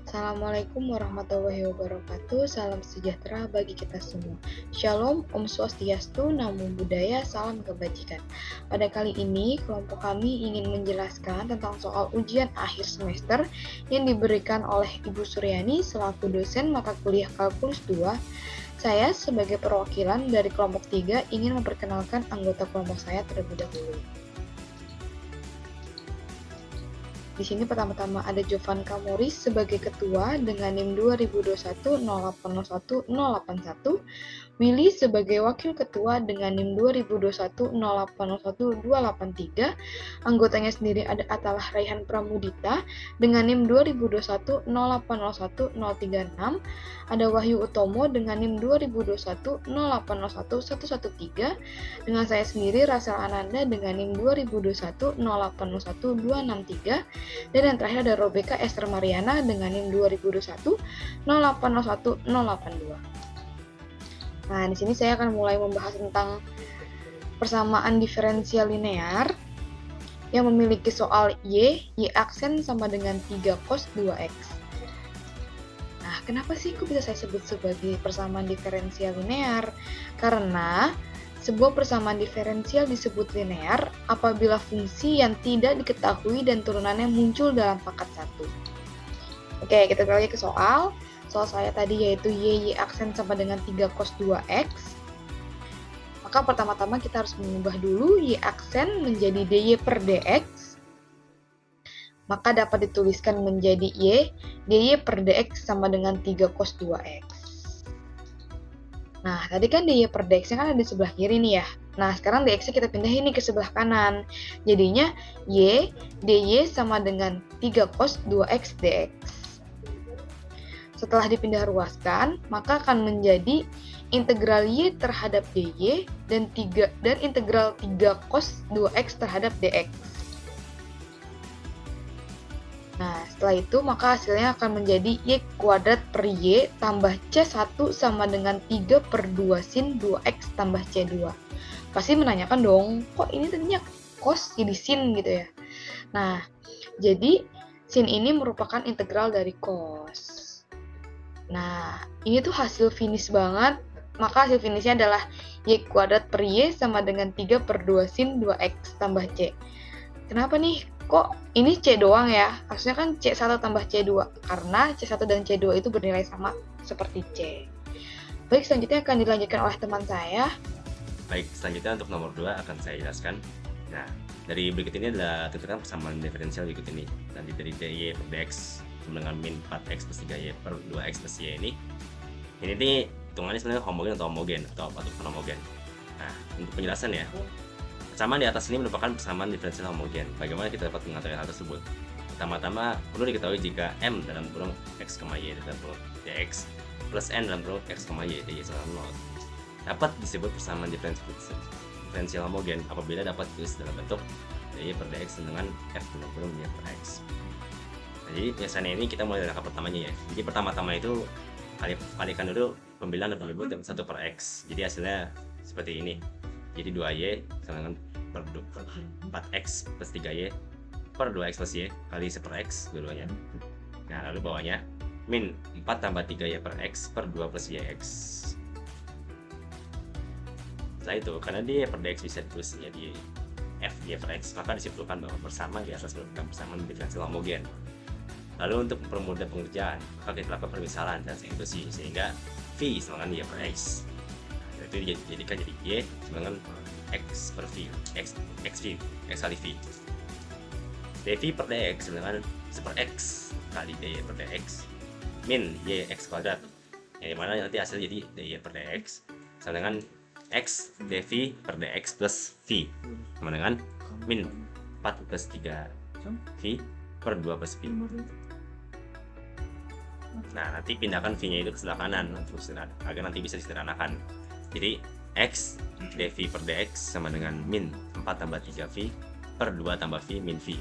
Assalamualaikum warahmatullahi wabarakatuh. Salam sejahtera bagi kita semua. Shalom, Om Swastiastu, Namo Buddhaya, salam kebajikan. Pada kali ini, kelompok kami ingin menjelaskan tentang soal ujian akhir semester yang diberikan oleh Ibu Suryani selaku dosen mata kuliah Kalkulus 2. Saya sebagai perwakilan dari kelompok 3 ingin memperkenalkan anggota kelompok saya terlebih dahulu. Di sini pertama-tama ada Jovan Kamoris sebagai ketua dengan NIM 2021 0801 081, Willy sebagai wakil ketua dengan NIM 2021 0801 283, anggotanya sendiri ada Atalah Raihan Pramudita dengan NIM 2021 0801 036, ada Wahyu Utomo dengan NIM 2021 0801 113, dengan saya sendiri Rasel Ananda dengan NIM 2021 0801 263, dan yang terakhir ada Robeka Esther Mariana dengan NIM 2021 0801 082. Nah, di sini saya akan mulai membahas tentang persamaan diferensial linear yang memiliki soal Y aksen sama dengan 3 cos 2x. Nah, kenapa sih kok bisa saya sebut sebagai persamaan diferensial linear? Karena sebuah persamaan diferensial disebut linear apabila fungsi yang tidak diketahui dan turunannya muncul dalam pangkat 1. Oke, kita kembali ke soal. Soal saya tadi yaitu Y aksen sama dengan 3 cos 2x. Maka pertama-tama kita harus mengubah dulu Y aksen menjadi dy per dx. Maka dapat dituliskan menjadi Y dy per dx sama dengan 3 cos 2x. Nah, tadi kan dy per dx kan ada di sebelah kiri nih ya. Nah, sekarang dx kita pindahin nih ke sebelah kanan. Jadinya Y dy sama dengan 3 cos 2x dx. Setelah dipindah ruaskan, maka akan menjadi integral Y terhadap dy dan integral 3 cos 2x terhadap dx. Nah, setelah itu maka hasilnya akan menjadi Y kuadrat per Y tambah C1 sama dengan 3 per 2 sin 2x tambah C2. Pasti menanyakan dong, kok ini tadinya cos jadi sin gitu ya? Nah, jadi sin ini merupakan integral dari cos. Nah, ini tuh hasil finish banget. Maka hasil finishnya adalah Y kuadrat per Y sama dengan 3 per 2 sin 2x tambah C. Kenapa nih? Kok ini C doang ya? Harusnya kan C1 tambah C2. Karena C1 dan C2 itu bernilai sama seperti C. Baik, selanjutnya akan dilanjutkan oleh teman saya. Baik, selanjutnya untuk nomor 2 akan saya jelaskan. Nah, dari berikut ini adalah tentukan persamaan diferensial berikut ini. Nanti dari dy per dx dengan min 4x plus 3y per 2x plus y ini nih hitungannya sebenarnya homogen atau non-homogen. Nah, untuk penjelasan ya, persamaan di atas ini merupakan persamaan diferensial homogen. Bagaimana kita dapat mengetahui hal tersebut? Pertama-tama perlu diketahui jika m dalam kurung x, y dalam kurung dx plus n dalam kurung x, y dy sama 0 dapat disebut persamaan diferensial homogen apabila dapat ditulis dalam bentuk dy per dx dengan f dalam kurung y per x. Jadi biasanya ini kita mulai dari angka pertamanya ya. Jadi pertama-tama itu kalikan dulu pembilang dan pembilang dengan 1 per x. Jadi hasilnya seperti ini. Jadi 2y sama dengan per 4x plus 3y per 2x plus y kali 1 per x dulunya. Nah, lalu bawahnya min 4 tambah 3y per x per 2 plus yx. Setelah itu, karena dia per dx bisa ditulis jadi f y per x, maka disimpulkan bahwa persamaan di atas merupakan persamaan diferensial homogen. Lalu untuk mempermudah pengerjaan, maka kita lakukan permisalan dan substitusi sehingga v sama dengan y per x. Nah, itu dijadikan jadi y sama dengan x per v, x kali v. dv per dx sama dengan 1 per x kali dy per dx min y x kuadrat. Yang dimana nanti hasilnya jadi dy per dx sama dengan x dv per dx plus v sama dengan min 4 plus 3 v per 2 plus v. Nah, nanti pindahkan v-nya itu ke sebelah kanan agar nanti bisa disederhanakan. Jadi x dv per dx sama dengan min 4 tambah 3v per 2 tambah v min v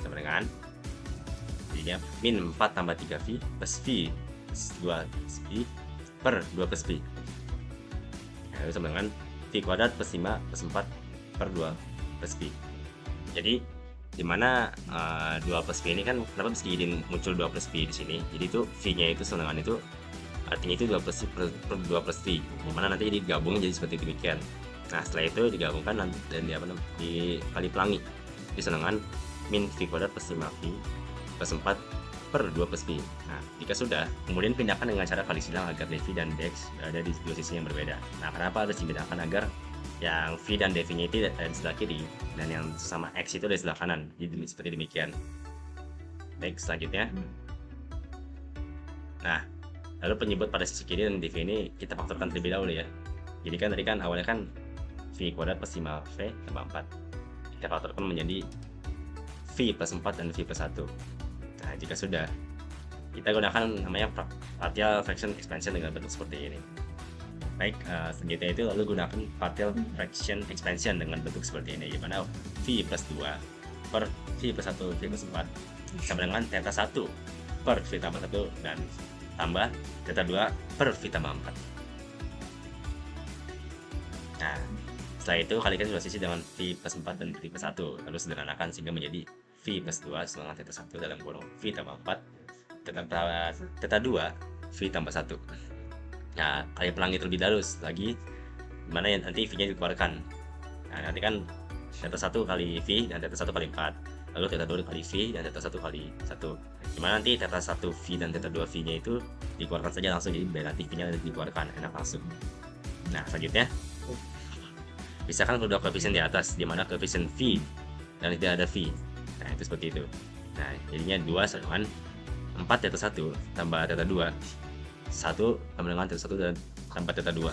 sama dengan jadinya min 4 tambah 3v plus v plus 2 plus v per 2 plus v. Nah, itu sama dengan v kuadrat plus 5 plus 4 per 2 plus v. Jadi Dimana 2 plus V ini kan kenapa bisa jadi muncul 2 plus V di sini, jadi itu V-nya itu selengan itu artinya itu 2 plus V per 2 plus V, dimana nanti jadi digabung jadi seperti demikian. Nah setelah itu digabungkan dan dikali pelangi di selengan min V kuadrat plus 5V plus 4 per 2 plus V. Nah jika sudah, kemudian pindahkan dengan cara kali silang agar dV dan dx berada di dua sisi yang berbeda. Nah kenapa harus dipindahkan? Agar yang V dan dV-nya itu ada di sebelah kiri dan yang sama X itu ada di sebelah kanan, jadi seperti demikian. Baik, selanjutnya, nah lalu penyebut pada sisi kiri dan dV ini kita faktorkan terlebih dahulu ya. Jadi kan tadi kan awalnya kan V kuadrat plus 5V tambah 4, kita faktorkan menjadi V plus 4 dan V plus 1. Nah jika sudah, kita gunakan namanya partial fraction expansion dengan bentuk seperti ini. Baik, selanjutnya itu lalu gunakan partial fraction expansion dengan bentuk seperti ini, di mana V plus 2 per V plus 1 V plus 4 sama dengan theta 1 per V tambah 1 dan tambah theta 2 per V tambah 4. Nah, setelah itu kalikan dua sisi dengan V plus 4 dan V plus 1, lalu sederhanakan sehingga menjadi V plus 2 sama dengan theta 1 dalam kurung V tambah 4 theta 2 V tambah 1. Nah, kali pelangi terlebih dahulu lagi, dimana yang nanti V-nya dikeluarkan. Nah, nanti kan theta 1 kali V dan theta 1 kali 4, lalu theta 2 kali V dan theta 1 kali 1. Dimana nanti theta 1 V dan theta 2 V-nya itu dikeluarkan saja langsung, jadi biar nanti V-nya dikeluarkan, enak langsung. Nah, selanjutnya, pisahkan kedua koefisien di atas, dimana koefisien V dan tidak ada V. Nah, itu seperti itu. Nah, jadinya 2 sama dengan 4 theta 1 tambah theta 2. 1 tambah dengan theta 1 dan tambah theta 2.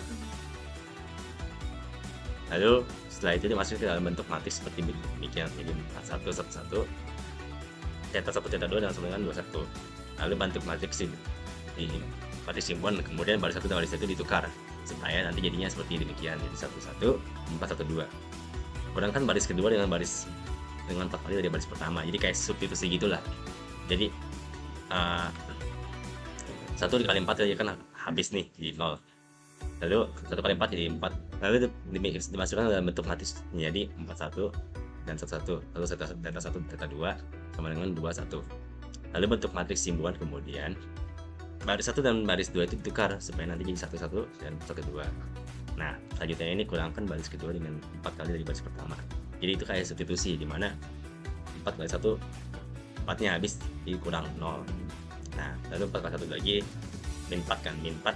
Lalu setelah itu dimasukkan ke dalam bentuk matriks seperti demikian, jadi 1 1 1 theta 1 theta 2 dan sama dengan 21. Lalu bentuk matriks di matriks simbol, kemudian baris 1 dan baris 1 ditukar supaya nanti jadinya seperti demikian, jadi 1 1 4 1 2. Kurangkan baris kedua dengan 4 kali dari baris pertama, jadi kayak substitusi gitulah. Jadi 1 dikali 4 aja kan habis nih di 0. Lalu 1 kali 4 jadi 4. Lalu dimasukkan dalam bentuk matriks menjadi 41 dan 11. Lalu theta 1 theta 2 sama dengan 21. Lalu bentuk matriks simbolan, kemudian baris 1 dan baris 2 itu ditukar supaya nanti jadi 11 dan 12. Nah, selanjutnya ini kurangkan baris kedua dengan 4 kali dari baris pertama. Jadi itu kayak substitusi, dimana 4 kali 1 4-nya habis, jadi kurang 0. Nah, lalu 4 kali 1 lagi min 4 kan, min 4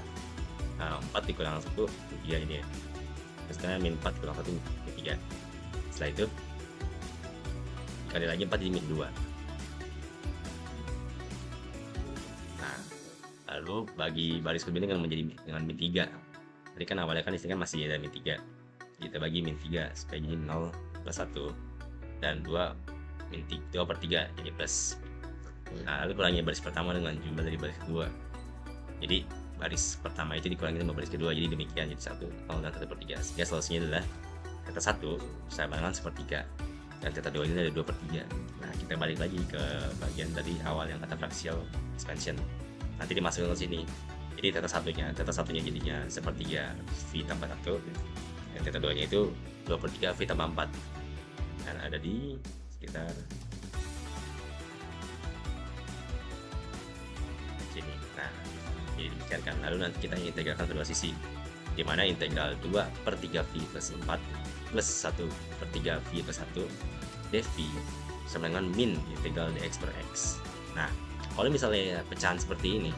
4 dikurang 1 3 ini ya. Terus kan min 4 dikurang 1 min 3. Setelah itu dikali lagi 4 jadi min 2. Nah, lalu bagi baris kedua ini kan menjadi dengan min 3. Tadi kan awalnya kan istilahnya masih ada min 3. Kita bagi min 3 supaya jadi 0 plus 1 dan 2 min 2 per 3 jadi plus. Nah, lalu kurangi baris pertama dengan jumlah dari baris kedua. Jadi baris pertama itu dikurangi dengan baris kedua, jadi demikian, jadi 1 0 dan 1 per 3. Sehingga solusinya adalah theta 1 sama dengan 1/3 dan theta 2 ini ada 2 per 3. Nah, kita balik lagi ke bagian tadi awal yang kata fraksial expansion. Nanti dimasukkan ke sini. Jadi theta 1-nya jadinya 1/3 V tambah 1 dan theta 2-nya itu 2 per 3 V tambah 4. Dan ada di sekitar sini. Nah, jadi demikian kan. Lalu nanti kita integralkan kedua sisi, di mana integral 2 per 3 V plus 4 plus 1 per 3 V plus 1 dV sama dengan min integral dx per x. Nah, kalau misalnya pecahan seperti ini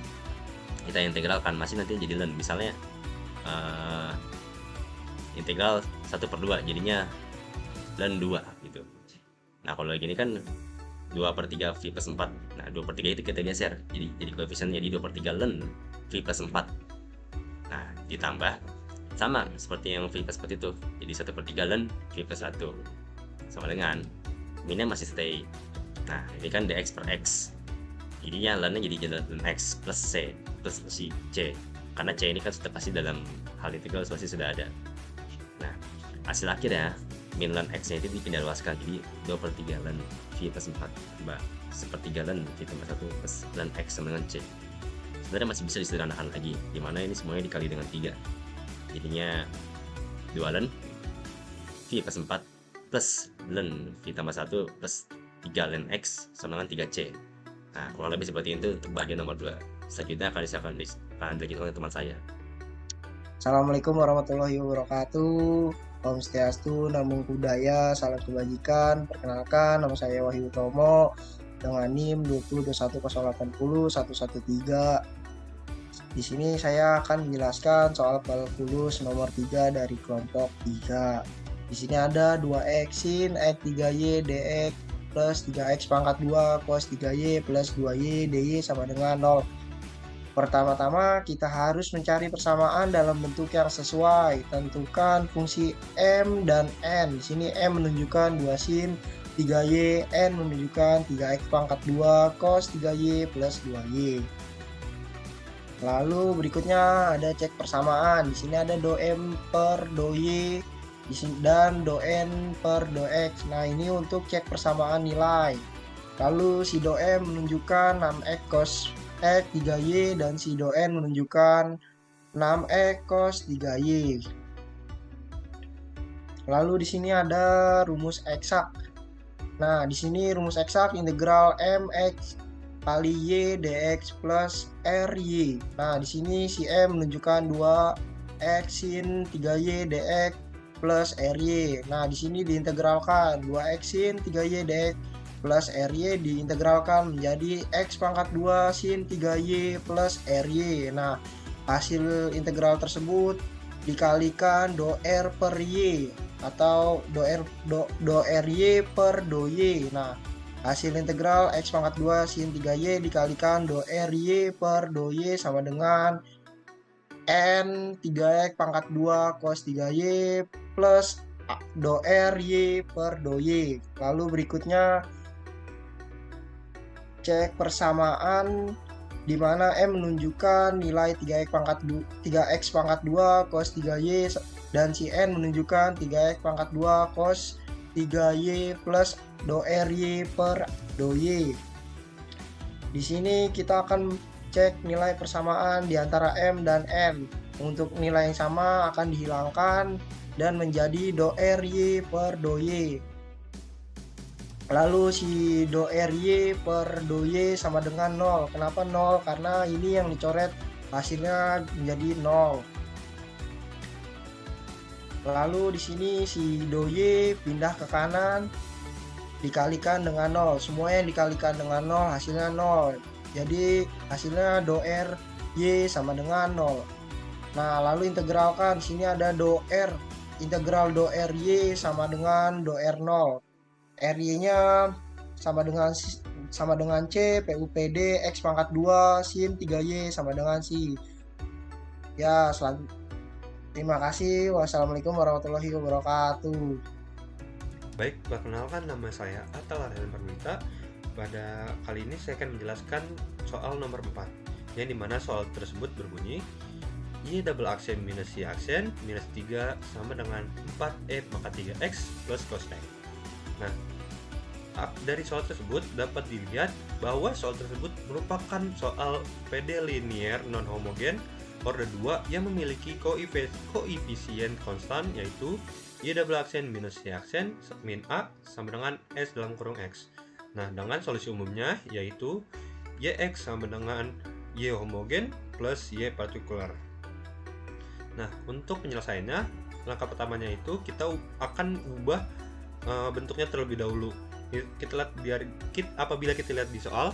kita integralkan, masih nanti jadi ln. Misalnya integral 1 per 2 jadinya ln 2 gitu. Nah, kalau gini kan 2 per 3 V plus 4. Nah, 2 per 3 itu kita geser, jadi koefisiennya jadi 2 per 3 ln V plus 4. Nah, ditambah sama seperti yang V plus 4 itu, jadi 1 per 3 ln V plus 1 sama dengan minnya masih stay. Nah, ini kan dx per x, jadinya ln-nya jadi ln x plus c plus c, karena c ini kan sudah pasti dalam hal integral pasti sudah ada. Nah, hasil akhirnya min ln x nya itu dipindah luaskan, jadi 2 per 3 ln V plus 4 tambah 1/3 ln V tambah 1 plus ln x sama dengan c. Sebenarnya masih bisa disederhanakan lagi, dimana ini semuanya dikali dengan 3, jadinya 2 ln V plus 4 plus ln V tambah 1 plus 3 ln X sama dengan 3C. Nah, kurang lebih seperti itu untuk bagian nomor 2. Selanjutnya akan dibagi oleh teman saya. Assalamualaikum warahmatullahi wabarakatuh. Om Swastiastu, Namo Buddhaya, salam kebajikan. Perkenalkan, nama saya Wahyu Utomo dengan NIM 20210801113. Di sini saya akan menjelaskan soal kalkulus nomor 3 dari kelompok 3. Di sini ada 2x sin x 3y dx plus 3x pangkat 2 cos 3y plus 2y dy sama dengan 0. Pertama-tama kita harus mencari persamaan dalam bentuk yang sesuai. Tentukan fungsi m dan n. Di sini m menunjukkan 2 sin 3y, n menunjukkan 3x pangkat 2 cos 3y plus 2y. Lalu berikutnya ada cek persamaan. Di sini ada do m per do y dan do n per do x. Nah, ini untuk cek persamaan nilai. Lalu si do m menunjukkan 6x cos X 3y dan si do n menunjukkan 6x cos 3y. Lalu di sini ada rumus eksak. Nah, di sini rumus eksak integral mx kali y dx plus ry. Nah, di sini si m menunjukkan 2x sin 3y dx plus ry. Nah, di sini diintegralkan 2x sin 3y dx plus ry diintegralkan menjadi x pangkat 2 sin 3y plus ry. Nah, hasil integral tersebut dikalikan do r per y atau do ry per do y. Nah, hasil integral x pangkat 2 sin 3y dikalikan do ry per do y sama dengan n 3x pangkat 2 cos 3y plus do ry per do y. Lalu berikutnya cek persamaan di mana m menunjukkan nilai 3x pangkat 2 cos 3y dan si n menunjukkan 3x pangkat 2 cos 3y plus do ry per do y. Di sini kita akan cek nilai persamaan di antara m dan n. Untuk nilai yang sama akan dihilangkan dan menjadi do ry per do y. Lalu si do ry per do y sama dengan 0. Kenapa 0? Karena ini yang dicoret hasilnya menjadi 0. Lalu di sini si do y pindah ke kanan dikalikan dengan 0. Semua yang dikalikan dengan 0 hasilnya 0. Jadi hasilnya do ry sama dengan 0. Nah, lalu integralkan. Sini ada do r. Integral do ry sama dengan do r0. ry-nya sama dengan C PUPD X pangkat 2 sin 3Y sama dengan C. Ya, terima kasih. Wassalamualaikum warahmatullahi wabarakatuh. Baik, perkenalkan nama saya Atal Aryan Permita. Pada kali ini saya akan menjelaskan soal nomor 4, yang dimana soal tersebut berbunyi Y double aksen minus Y aksen minus 3 sama dengan 4E pangkat 3X plus cos X. Nah, dari soal tersebut dapat dilihat bahwa soal tersebut merupakan soal PD linear non homogen order 2 yang memiliki koefisien konstan, yaitu Y double aksen minus Y aksen min A sama dengan S dalam kurung X. Nah, dengan solusi umumnya yaitu YX sama dengan Y homogen plus Y partikular. Nah, untuk penyelesaiannya, langkah pertamanya itu kita akan ubah bentuknya terlebih dahulu. Kita lihat apabila kita lihat di soal,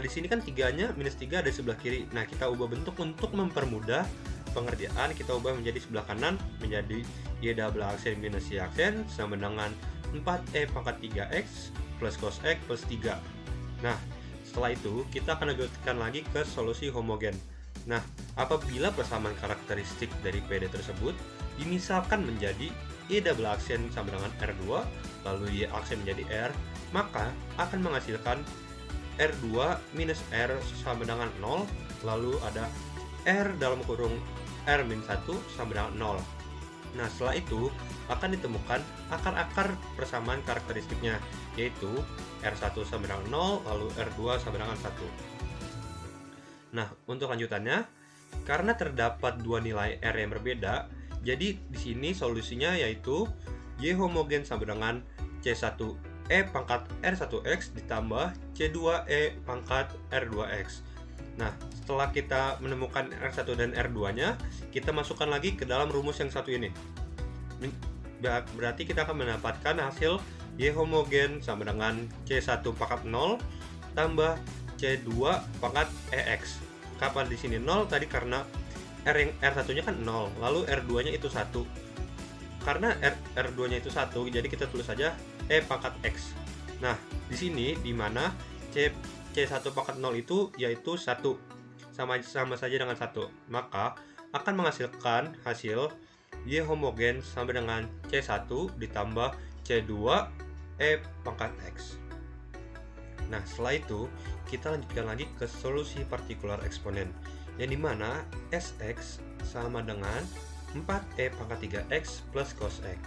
di sini kan tiganya minus 3 ada di sebelah kiri. Nah, kita ubah bentuk untuk mempermudah pengerjaan. Kita ubah menjadi sebelah kanan menjadi Y double aksen minus Y aksen sama dengan 4E pangkat 3X plus cos X plus 3. Nah, setelah itu kita akan lanjutkan lagi ke solusi homogen. Nah, apabila persamaan karakteristik dari PD tersebut dimisalkan menjadi Y double aksen sama dengan R2 lalu Y aksen menjadi R, maka akan menghasilkan R2 minus R sama dengan 0, lalu ada R dalam kurung R min 1 sama dengan 0. Nah, setelah itu akan ditemukan akar-akar persamaan karakteristiknya, yaitu R1 sama dengan 0, lalu R2 sama dengan 1. Nah, untuk lanjutannya, karena terdapat dua nilai R yang berbeda, jadi di sini solusinya yaitu Y homogen sama dengan C1 E pangkat R1X ditambah C2E pangkat R2X. Nah, setelah kita menemukan R1 dan R2-nya, kita masukkan lagi ke dalam rumus yang satu ini. Berarti kita akan mendapatkan hasil Y homogen sama dengan C1 pangkat 0 tambah C2 pangkat EX. Kapan di sini 0 tadi karena R1-nya kan 0, lalu R2-nya itu 1. Karena R2-nya itu 1, jadi kita tulis saja E pangkat X. Nah, di sini di mana C1 pangkat 0 itu yaitu 1. Sama saja dengan 1. Maka akan menghasilkan hasil Y homogen sama dengan C1 ditambah C2 E pangkat X. Nah, setelah itu kita lanjutkan lagi ke solusi partikular eksponen, yang dimana Sx sama dengan 4e pangkat 3x plus cos x.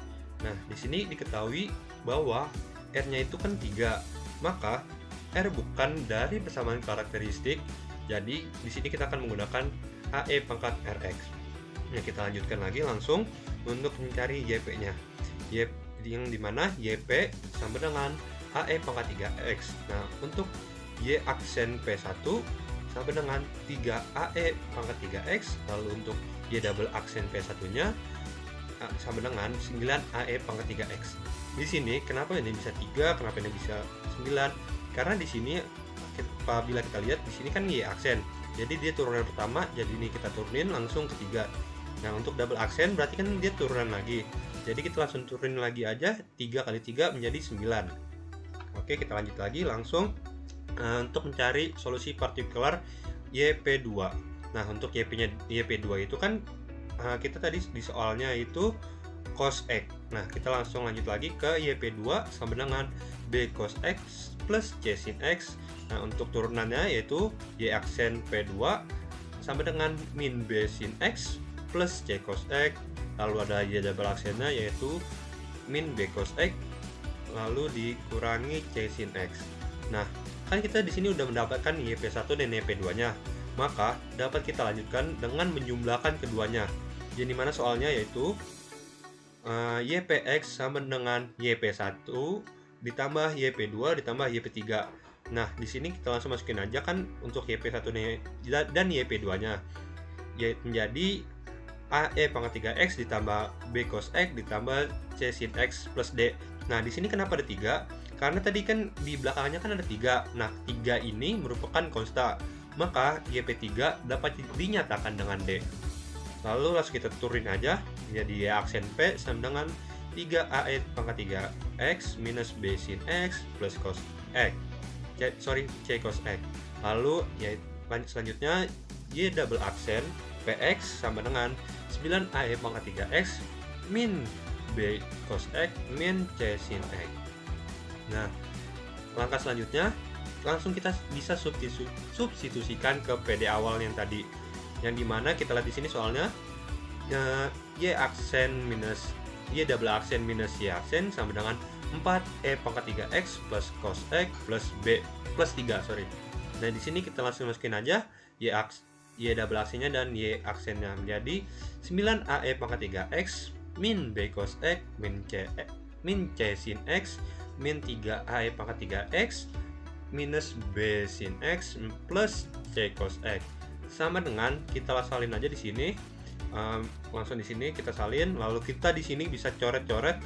Nah, di sini diketahui bahwa r-nya itu kan 3, maka r bukan dari persamaan karakteristik. Jadi di sini kita akan menggunakan ae pangkat rx. Nah, kita lanjutkan lagi langsung untuk mencari yp-nya. Yang dimana yp sama dengan ae pangkat 3x. Nah, untuk y aksen p1 sama dengan 3ae pangkat 3x, lalu untuk y double aksen p1-nya sama dengan 9ae pangkat 3x. Di sini kenapa ini bisa 3, kenapa ini bisa 9? Karena di sini apabila kita lihat di sini kan y aksen. Jadi dia turunan pertama, jadi ini kita turunin langsung ke 3. Nah, untuk double aksen berarti kan dia turunan lagi. Jadi kita langsung turunin lagi aja, 3 kali 3 menjadi 9. Oke, kita lanjut lagi langsung untuk mencari solusi partikular YP2. Nah, untuk YP2 itu kan kita tadi di soalnya itu cos X. Nah, kita langsung lanjut lagi ke YP2 sama dengan B cos X plus C sin X. Nah, untuk turunannya yaitu Y aksen P2 sama dengan min B sin X plus C cos X. Lalu ada Y double aksennya yaitu min B cos X lalu dikurangi C sin X. Nah, kan kita di sini udah mendapatkan YP1 dan YP2-nya. Maka dapat kita lanjutkan dengan menjumlahkan keduanya. Jadi mana soalnya yaitu YPX sama dengan YP1 ditambah YP2 ditambah YP3. Nah, di sini kita langsung masukin aja kan untuk YP1 dan YP2-nya. Menjadi AE pangkat 3X ditambah B cos X ditambah C sin X plus D. Nah, di sini kenapa ada 3? Karena tadi kan di belakangnya kan ada 3. Nah, 3 ini merupakan konsta. Maka YP3 dapat dinyatakan dengan D. Lalu langsung kita turunin aja. Jadi Y aksen P sama dengan 3AE pangkat 3X minus B sin X plus cos X. C cos X. Lalu ya selanjutnya Y double aksen PX sama dengan 9AE pangkat 3X min B cos X min C sin X. Nah, langkah selanjutnya langsung kita bisa substitusikan ke PD awal yang tadi, yang dimana kita lihat di sini soalnya Y aksen minus Y double aksen minus Y aksen sama dengan 4E pangkat 3X plus cos X plus B plus 3, sorry. Nah, di sini kita langsung masukin aja Y double aksennya dan Y aksennya menjadi 9AE pangkat 3X min B cos X min C sin X min 3AE pangkat 3X minus B sin X plus C cos X sama dengan kita salin aja di sini. Langsung di sini kita salin, lalu kita di sini bisa coret-coret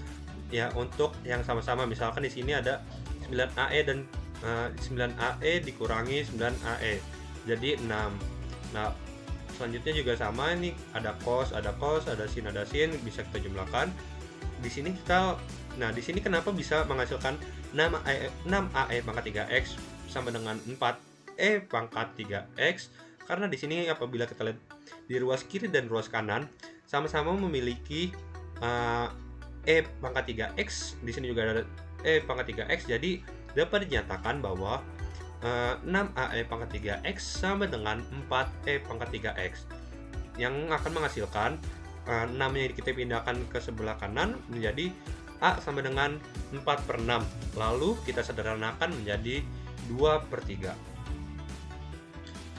ya untuk yang sama-sama. Misalkan di sini ada 9AE dan 9AE dikurangi 9AE jadi 6. Nah, selanjutnya juga sama, ini ada cos, ada sin bisa kita jumlahkan. Di sini di sini kenapa bisa menghasilkan 6AE pangkat 3X sama dengan 4E pangkat 3X? Karena di sini apabila kita lihat di ruas kiri dan ruas kanan sama-sama memiliki E pangkat 3X, di sini juga ada E pangkat 3X, jadi dapat dinyatakan bahwa 6AE pangkat 3X sama dengan 4E pangkat 3X yang akan menghasilkan 6-nya kita pindahkan ke sebelah kanan menjadi A sama dengan 4/6, lalu kita sederhanakan menjadi 2/3.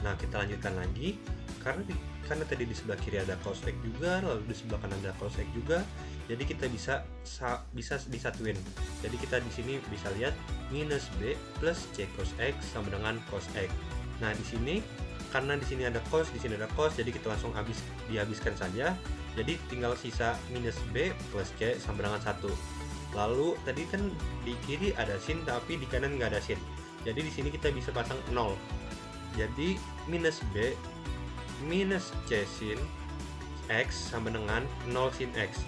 Nah, kita lanjutkan lagi. Karena karena tadi di sebelah kiri ada cos X juga, lalu di sebelah kanan ada cos X juga, jadi kita bisa disatuin. Jadi kita di sini bisa lihat minus B plus C cos X sama dengan cos X. Nah di sini karena di sini ada cos, di sini ada cos, jadi kita langsung dihabiskan saja. Jadi tinggal sisa minus B plus C sama dengan 1. Lalu tadi kan di kiri ada sin tapi di kanan nggak ada sin. Jadi di sini kita bisa pasang 0. Jadi minus B minus C sin X sama dengan 0 sin X.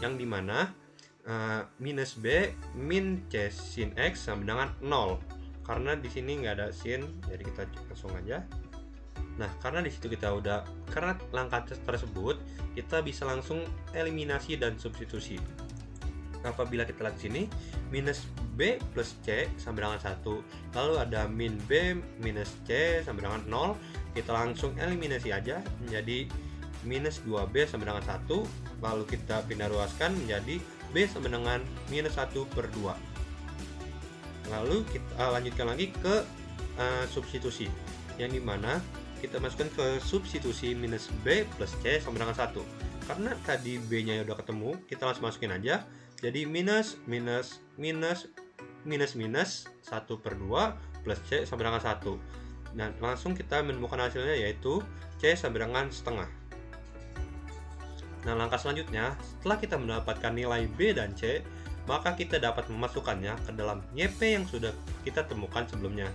Yang dimana minus B min C sin X sama dengan 0. Karena di sini nggak ada sin, jadi kita langsung aja. Nah, karena di situ karena langkah tersebut kita bisa langsung eliminasi dan substitusi. Apabila kita lihat sini, minus B plus C sama dengan 1, lalu ada min B minus C sama dengan 0, kita langsung eliminasi aja menjadi minus 2B sama dengan 1, lalu kita pindah ruaskan menjadi B sama dengan minus 1 per 2. Lalu kita lanjutkan lagi ke substitusi, yang dimana kita masukkan ke substitusi minus B plus C sama dengan 1. Karena tadi B nya udah ketemu, kita langsung masukin aja. Jadi minus 1 per 2 plus C sama dengan 1. Dan langsung kita menemukan hasilnya yaitu C sama dengan setengah. Nah langkah selanjutnya, setelah kita mendapatkan nilai B dan C, maka kita dapat memasukkannya ke dalam YP yang sudah kita temukan sebelumnya.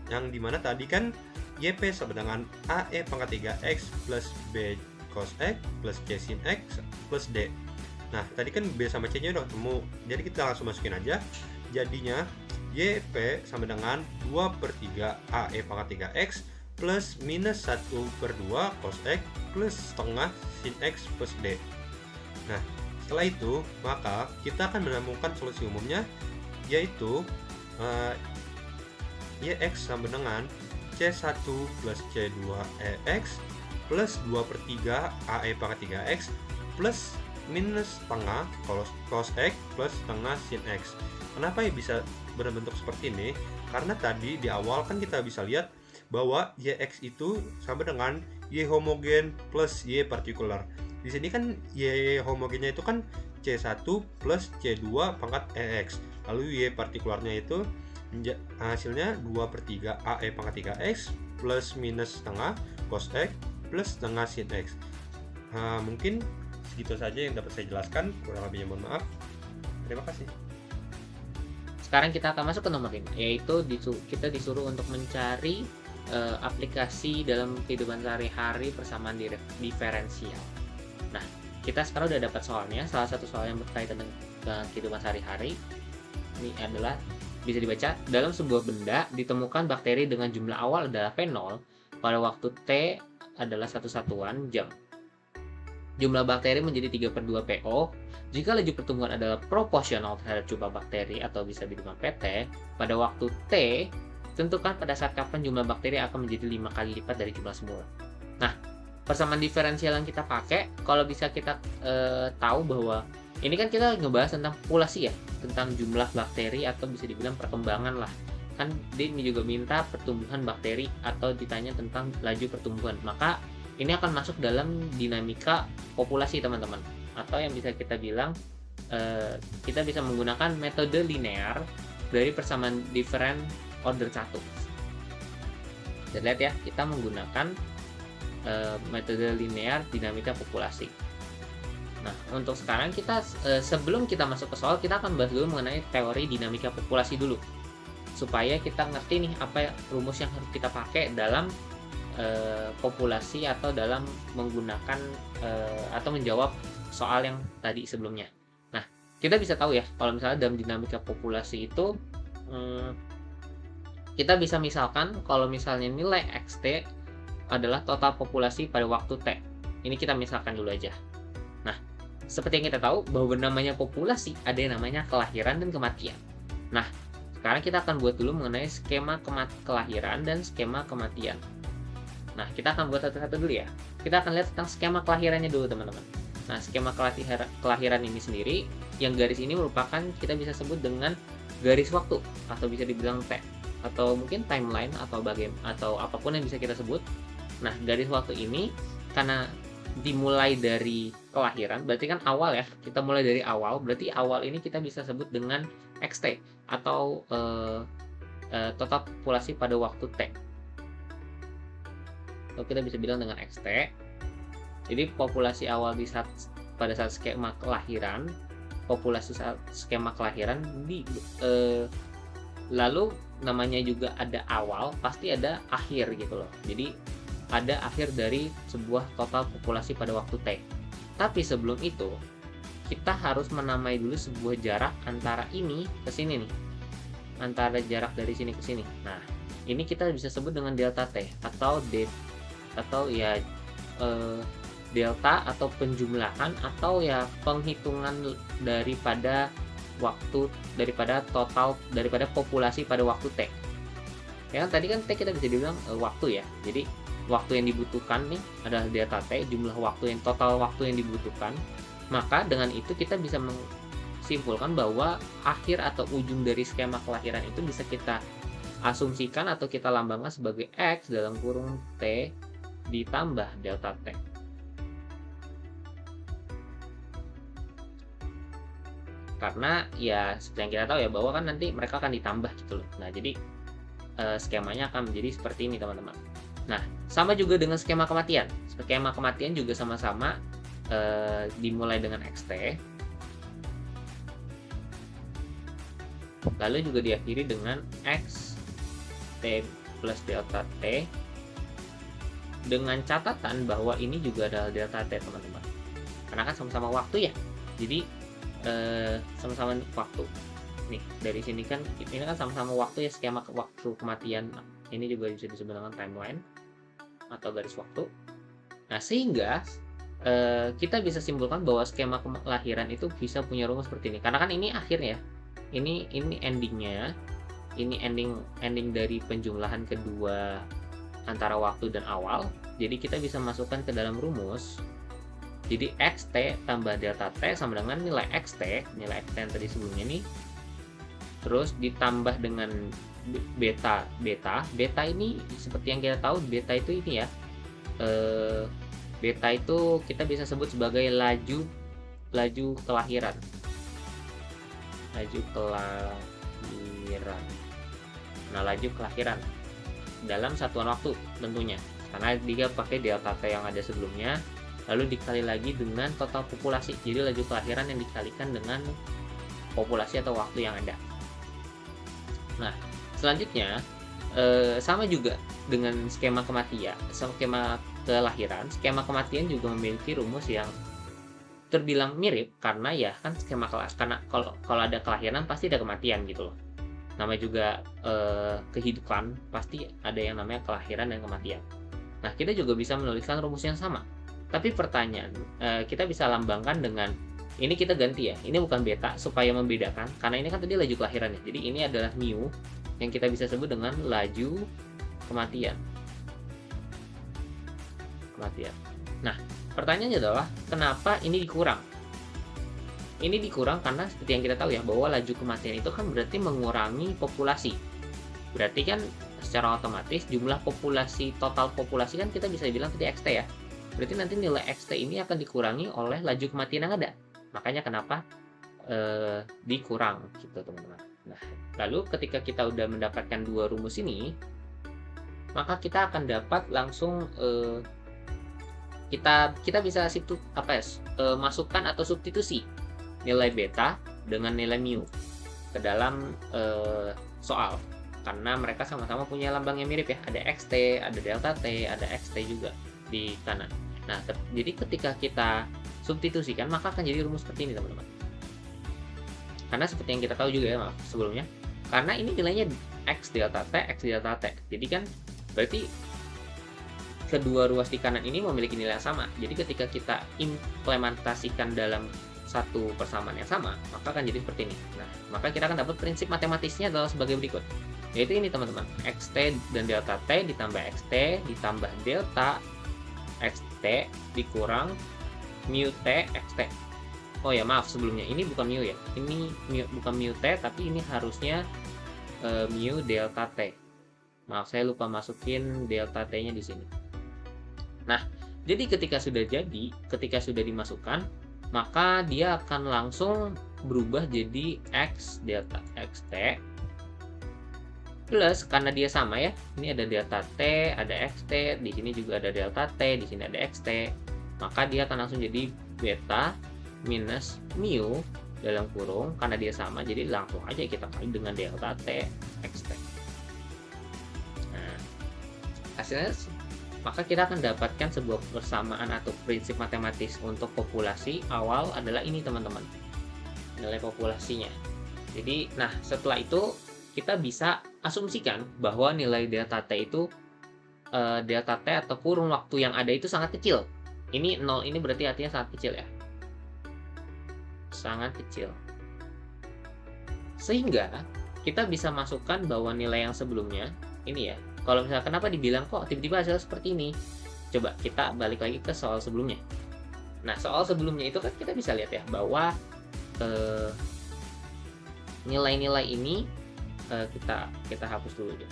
Yang dimana tadi kan YP sama dengan AE pangkat 3X plus B cos X plus C sin X plus D. Nah tadi kan B sama C nya udah ketemu, jadi kita langsung masukin aja. Jadinya YP sama dengan 2 per 3 AE pangkat 3X plus minus 1 per 2 cos X plus setengah sin X plus D. Nah setelah itu maka kita akan menemukan solusi umumnya, yaitu YX sama dengan C1 plus C2EX plus 2 per 3 AE pangkat 3X plus minus setengah cos X plus setengah sin X. Kenapa ya bisa berbentuk seperti ini? Karena tadi di awal kan kita bisa lihat bahwa YX itu sama dengan Y homogen plus Y partikular. Di sini kan Y homogennya itu kan C1 plus C2 pangkat EX. Lalu Y partikularnya itu hasilnya 2 per 3 AE pangkat 3X plus minus setengah cos X plus setengah sin X. Mungkin segitu saja yang dapat saya jelaskan, kurang lebihnya mohon maaf. Terima kasih. Sekarang kita akan masuk ke nomor 5, yaitu kita disuruh untuk mencari aplikasi dalam kehidupan sehari-hari persamaan diferensial. Nah, kita sekarang udah dapat soalnya. Salah satu soal yang berkaitan dengan kehidupan sehari-hari ini adalah bisa dibaca, dalam sebuah benda ditemukan bakteri dengan jumlah awal adalah P0 pada waktu T adalah 1 satuan jam. Jumlah bakteri menjadi 3 per 2 PO. Jika laju pertumbuhan adalah proporsional terhadap jumlah bakteri atau bisa dibilang PT, pada waktu T, tentukan pada saat kapan jumlah bakteri akan menjadi 5 kali lipat dari jumlah semula. Nah, persamaan diferensial yang kita pakai, kalau bisa kita tahu bahwa ini kan kita ngebahas tentang populasi ya, tentang jumlah bakteri atau bisa dibilang perkembangan lah. Kan ini juga minta pertumbuhan bakteri atau ditanya tentang laju pertumbuhan. Maka ini akan masuk dalam dinamika populasi teman-teman. Atau yang bisa kita bilang kita bisa menggunakan metode linear dari persamaan diferen order 1. Kita lihat ya, kita menggunakan metode linear dinamika populasi. Nah, untuk sekarang kita sebelum kita masuk ke soal, kita akan bahas dulu mengenai teori dinamika populasi dulu. Supaya kita ngerti nih apa rumus yang harus kita pakai dalam populasi atau dalam menggunakan atau menjawab soal yang tadi sebelumnya. Nah, kita bisa tahu ya, kalau misalnya dalam dinamika populasi itu kita bisa misalkan kalau misalnya nilai XT adalah total populasi pada waktu T. Ini kita misalkan dulu aja. Nah, seperti yang kita tahu bahwa namanya populasi ada yang namanya kelahiran dan kematian. Nah, sekarang kita akan buat dulu mengenai skema kelahiran dan skema kematian. Nah, kita akan buat satu-satu dulu ya. Kita akan lihat tentang skema kelahirannya dulu teman-teman. Nah, skema kelahiran ini sendiri, yang garis ini merupakan kita bisa sebut dengan garis waktu atau bisa dibilang T atau mungkin timeline atau apapun yang bisa kita sebut. Nah, garis waktu ini karena dimulai dari kelahiran, berarti kan awal ya, kita mulai dari awal, berarti awal ini kita bisa sebut dengan XT atau total populasi pada waktu T, atau kita bisa bilang dengan XT. Jadi populasi awal pada saat skema kelahiran, populasi saat skema kelahiran lalu namanya juga ada awal, pasti ada akhir gitu loh. Jadi ada akhir dari sebuah total populasi pada waktu T. Tapi sebelum itu, kita harus menamai dulu sebuah jarak antara ini ke sini nih. Antara jarak dari sini ke sini. Nah, ini kita bisa sebut dengan delta T atau delta atau penjumlahan atau ya penghitungan daripada populasi pada waktu T. Ya kan tadi kan T kita bisa dibilang waktu ya. Jadi waktu yang dibutuhkan nih adalah delta T, jumlah total waktu yang dibutuhkan. Maka dengan itu kita bisa menyimpulkan bahwa akhir atau ujung dari skema kelahiran itu bisa kita asumsikan atau kita lambangkan sebagai X dalam kurung T ditambah delta T. Karena ya seperti yang kita tahu ya bahwa kan nanti mereka akan ditambah gitu loh. Nah, jadi skemanya akan menjadi seperti ini teman-teman. Nah, sama juga dengan skema kematian. Skema kematian juga sama-sama dimulai dengan XT, lalu juga diakhiri dengan XT plus delta T, dengan catatan bahwa ini juga adalah delta T teman-teman, karena kan sama-sama waktu ya. Jadi sama-sama waktu nih, dari sini kan ini kan sama-sama waktu ya, skema waktu kematian ini juga bisa disebut dengan timeline atau garis waktu. Nah, sehingga kita bisa simpulkan bahwa skema kelahiran itu bisa punya rumus seperti ini, karena kan ini akhirnya, ini endingnya, ini ending dari penjumlahan kedua antara waktu dan awal. Jadi kita bisa masukkan ke dalam rumus. Jadi XT tambah delta T sama dengan nilai XT yang tadi sebelumnya ini, terus ditambah dengan beta ini seperti yang kita tahu, beta itu ini ya, beta itu kita bisa sebut sebagai laju kelahiran. Nah, laju kelahiran dalam satuan waktu tentunya, karena dia pakai delta T yang ada sebelumnya, lalu dikali lagi dengan total populasi. Jadi laju kelahiran yang dikalikan dengan populasi atau waktu yang ada. Nah, selanjutnya sama juga dengan skema kematian, skema kelahiran, skema kematian juga memiliki rumus yang terbilang mirip, karena ya kan karena kalau ada kelahiran pasti ada kematian gitu loh. Namanya juga kehidupan pasti ada yang namanya kelahiran dan kematian. Nah, kita juga bisa menuliskan rumus yang sama. Tapi pertanyaan, kita bisa lambangkan dengan ini, kita ganti ya. Ini bukan beta supaya membedakan, karena ini kan tadi laju kelahiran ya. Jadi ini adalah mu yang kita bisa sebut dengan laju kematian. Nah, pertanyaannya adalah kenapa ini dikurang? Ini dikurang karena seperti yang kita tahu ya, bahwa laju kematian itu kan berarti mengurangi populasi. Berarti kan secara otomatis jumlah populasi, total populasi kan kita bisa bilang tadi XT ya. Berarti nanti nilai XT ini akan dikurangi oleh laju kematian yang ada. Makanya kenapa dikurang gitu teman-teman. Nah, lalu ketika kita udah mendapatkan dua rumus ini, maka kita akan dapat langsung kita bisa masukkan atau substitusi nilai beta dengan nilai mu ke dalam soal, karena mereka sama-sama punya lambang yang mirip ya, ada XT, ada delta T, ada XT juga di kanan. Nah, jadi ketika kita substitusikan maka akan jadi rumus seperti ini teman-teman. Karena seperti yang kita tahu juga ya sebelumnya, karena ini nilainya X delta T, jadi kan berarti kedua ruas di kanan ini memiliki nilai yang sama. Jadi ketika kita implementasikan dalam satu persamaan yang sama, maka akan jadi seperti ini. Nah, maka kita akan dapat prinsip matematisnya adalah sebagai berikut. Yaitu ini teman-teman, XT dan delta T ditambah XT ditambah delta XT dikurang mu T XT. Oh ya, maaf sebelumnya, ini bukan mu ya. Ini bukan mu T, tapi ini harusnya mu delta T. Maaf, saya lupa masukin delta T-nya di sini. Nah, Jadi ketika sudah dimasukkan, maka dia akan langsung berubah jadi X delta XT plus, karena dia sama ya, ini ada delta T, ada XT, di sini juga ada delta T, di sini ada XT, maka dia akan langsung jadi beta minus mu dalam kurung, karena dia sama, jadi langsung aja kita kali dengan delta T XT. Nah, hasilnya maka kita akan dapatkan sebuah persamaan atau prinsip matematis untuk populasi awal adalah ini teman-teman, nilai populasinya. Jadi nah setelah itu kita bisa asumsikan bahwa nilai delta T itu delta T atau kurun waktu yang ada itu sangat kecil. Ini 0 ini berarti artinya sangat kecil ya, sangat kecil, sehingga kita bisa masukkan bahwa nilai yang sebelumnya ini ya, kalau misalnya kenapa dibilang kok tiba-tiba hasil seperti ini, coba kita balik lagi ke soal sebelumnya. Nah soal sebelumnya itu kan kita bisa lihat ya bahwa nilai-nilai ini kita hapus dulu deh.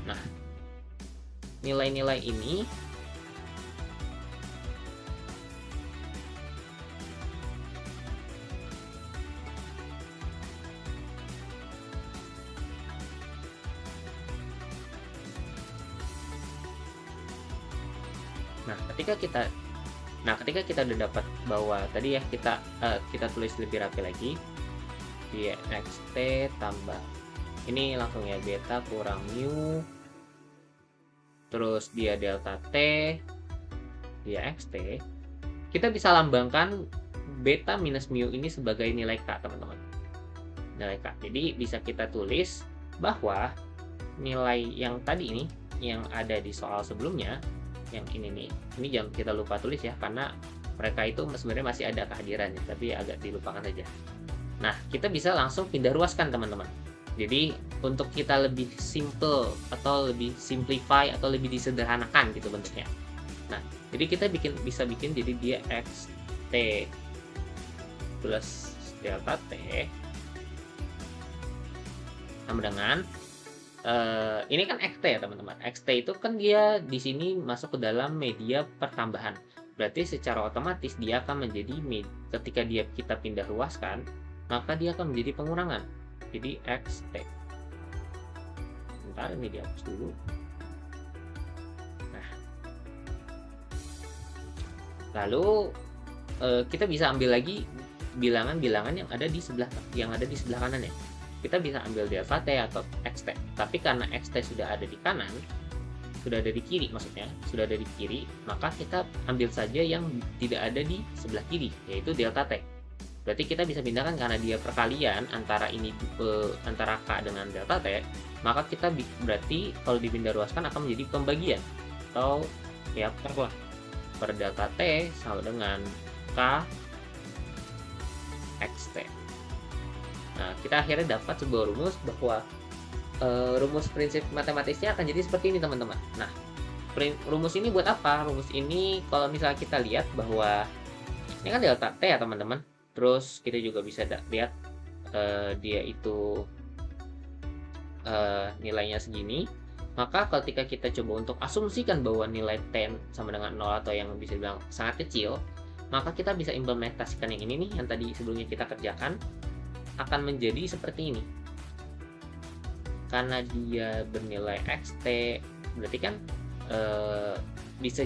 Nah nilai-nilai ini ketika kita udah dapat bahwa tadi ya kita tulis lebih rapi lagi, dia XT tambah ini langsung ya beta kurang mu, terus dia delta T, dia XT, kita bisa lambangkan beta minus mu ini sebagai nilai K teman-teman, nilai K. Jadi bisa kita tulis bahwa nilai yang tadi ini yang ada di soal sebelumnya, yang ini nih, ini jangan kita lupa tulis ya, karena mereka itu sebenarnya masih ada kehadirannya tapi agak dilupakan saja. Nah kita bisa langsung pindah ruaskan teman-teman. Jadi untuk kita lebih simple atau lebih simplify atau lebih disederhanakan gitu bentuknya. Nah jadi kita bisa bikin jadi dia XT plus delta T sama dengan ini kan XT ya teman-teman. XT itu kan dia di sini masuk ke dalam media pertambahan. Berarti secara otomatis dia akan menjadi ketika kita pindah ruaskan, maka dia akan menjadi pengurangan. Jadi XT. Bentar ini dihapus dulu. Nah. Lalu kita bisa ambil lagi bilangan-bilangan yang ada di sebelah kanan ya. Kita bisa ambil delta T atau XT. Tapi karena XT sudah ada di kanan, sudah ada di kiri maksudnya, sudah ada di kiri, maka kita ambil saja yang tidak ada di sebelah kiri, yaitu delta T. Berarti kita bisa pindahkan karena dia perkalian antara ini antara K dengan delta T, maka kita berarti kalau dipindah ruaskan akan menjadi pembagian atau ya per delta T sama dengan K XT. Nah, kita akhirnya dapat sebuah rumus bahwa rumus prinsip matematisnya akan jadi seperti ini teman-teman. Nah, rumus ini buat apa? Rumus ini kalau misalnya kita lihat bahwa ini kan delta T ya teman-teman. Terus kita juga bisa lihat dia itu nilainya segini. Maka ketika kita coba untuk asumsikan bahwa nilai T sama dengan 0 atau yang bisa dibilang sangat kecil, maka kita bisa implementasikan yang ini nih, yang tadi sebelumnya kita kerjakan, akan menjadi seperti ini. Karena dia bernilai XT, berarti kan bisa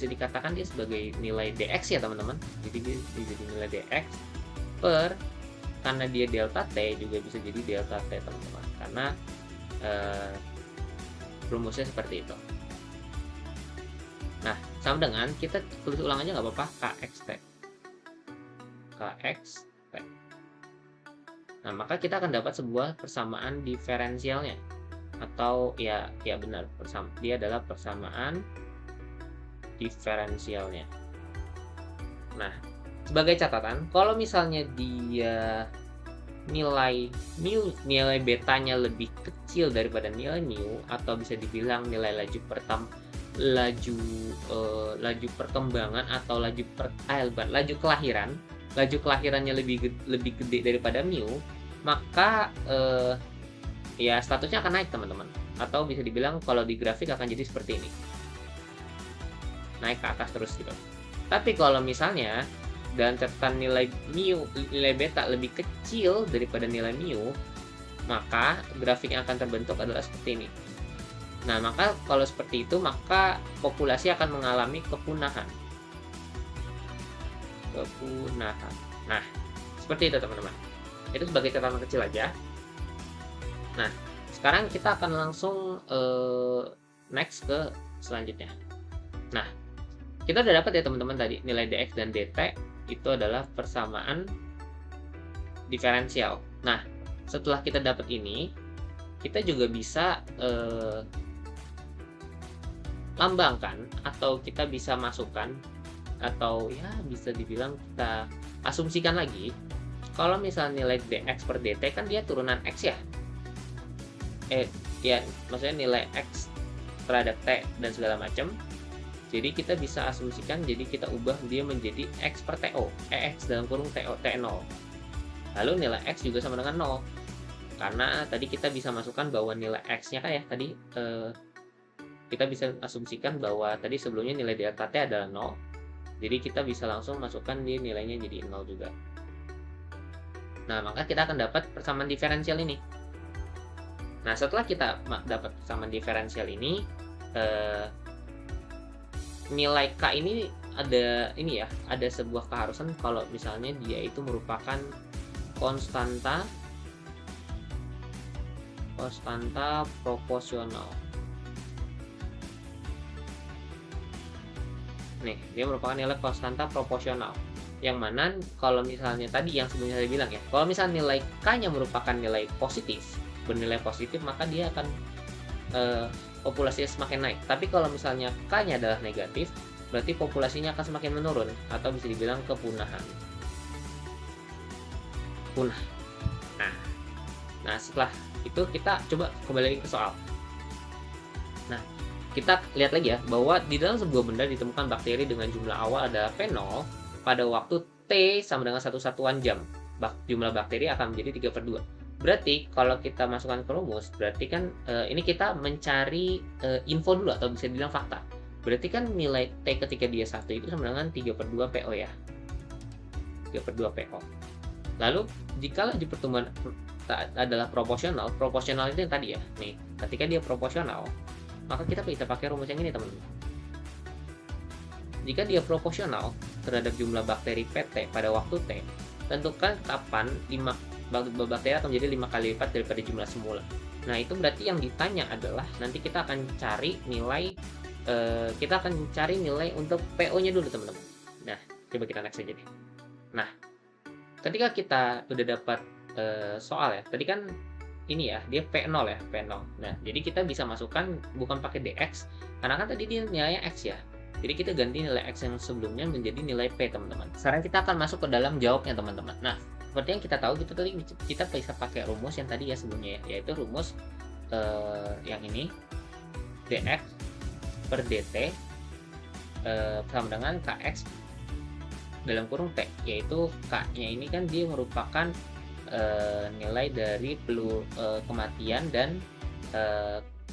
dikatakan dia sebagai nilai DX ya teman-teman. Jadi dia jadi nilai DX per, karena dia delta T juga bisa jadi delta T teman-teman, karena rumusnya seperti itu. Nah sama dengan kita tulis ulang aja nggak apa-apa, KXT. Nah maka kita akan dapat sebuah persamaan diferensialnya, atau ya benar, dia adalah persamaan diferensialnya. Nah sebagai catatan, kalau misalnya dia nilai betanya lebih kecil daripada nilai mu, atau bisa dibilang nilai laju perkembangan atau laju kelahirannya lebih gede daripada mu, maka ya statusnya akan naik teman-teman, atau bisa dibilang kalau di grafik akan jadi seperti ini, naik ke atas terus gitu. Tapi kalau misalnya dan catatan nilai beta lebih kecil daripada nilai mu, maka grafik yang akan terbentuk adalah seperti ini. Nah, maka kalau seperti itu, maka populasi akan mengalami kepunahan. Nah, seperti itu teman-teman. Itu sebagai catatan kecil aja. Nah, sekarang kita akan langsung next ke selanjutnya. Nah, kita udah dapat ya teman-teman tadi nilai dx dan dt itu adalah persamaan diferensial. Nah, setelah kita dapat ini, kita juga bisa lambangkan atau kita bisa masukkan atau ya bisa dibilang kita asumsikan lagi kalau misalnya nilai dx per dt kan dia turunan x ya. Ya maksudnya nilai x terhadap t dan segala macam. Jadi kita bisa asumsikan, jadi kita ubah dia menjadi x per to, x dalam kurung t0. Lalu nilai x juga sama dengan 0. Karena tadi kita bisa masukkan bahwa nilai x-nya kan ya tadi kita bisa asumsikan bahwa tadi sebelumnya nilai delta t adalah 0. Jadi kita bisa langsung masukkan dia nilainya jadi 0 juga. Nah, maka kita akan dapat persamaan diferensial ini. Nah, setelah kita dapat persamaan diferensial ini, nilai K ini ada sebuah keharusan kalau misalnya dia itu merupakan konstanta proporsional. Nih, dia merupakan nilai konstanta proporsional. Yang mana kalau misalnya tadi yang sebelumnya saya bilang ya, kalau misalnya nilai K-nya merupakan nilai positif, bernilai positif, maka dia akan populasinya semakin naik. Tapi kalau misalnya K-nya adalah negatif, berarti populasinya akan semakin menurun atau bisa dibilang kepunahan. Punah. Nah, setelah itu kita coba kembali lagi ke soal. Nah, kita lihat lagi ya bahwa di dalam sebuah benda ditemukan bakteri dengan jumlah awal adalah P0 pada waktu T sama dengan 1 satuan jam. Jumlah bakteri akan menjadi 3/2. Berarti kalau kita masukkan ke rumus, berarti kan ini kita mencari info dulu atau bisa dibilang fakta. Berarti kan nilai T ketika dia 1 itu sama dengan 3/2 PO ya. 3/2 PO. Lalu jika laju pertumbuhan adalah proporsional itu yang tadi ya. Nih, ketika dia proporsional, maka kita bisa pakai rumus yang ini teman-teman. Jika dia proporsional terhadap jumlah bakteri PT pada waktu T, tentukan kapan bakteri akan menjadi 5 kali lipat daripada jumlah semula. Nah, itu berarti yang ditanya adalah nanti kita akan cari nilai untuk PO-nya dulu teman-teman. Nah, coba kita next aja deh. Nah, ketika kita udah dapat soal ya, tadi kan ini ya, dia P0 ya, P0. Nah, jadi kita bisa masukkan bukan pakai dx, karena kan tadi dia nilainya x ya. Jadi kita ganti nilai x yang sebelumnya menjadi nilai P teman-teman. Sekarang kita akan masuk ke dalam jawabnya teman-teman. Nah, seperti yang kita tahu gitu tadi kita bisa pakai rumus yang tadi ya sebelumnya ya, yaitu rumus yang ini dx per dt sama dengan kx dalam kurung t, yaitu k-nya ini kan dia merupakan nilai dari kematian dan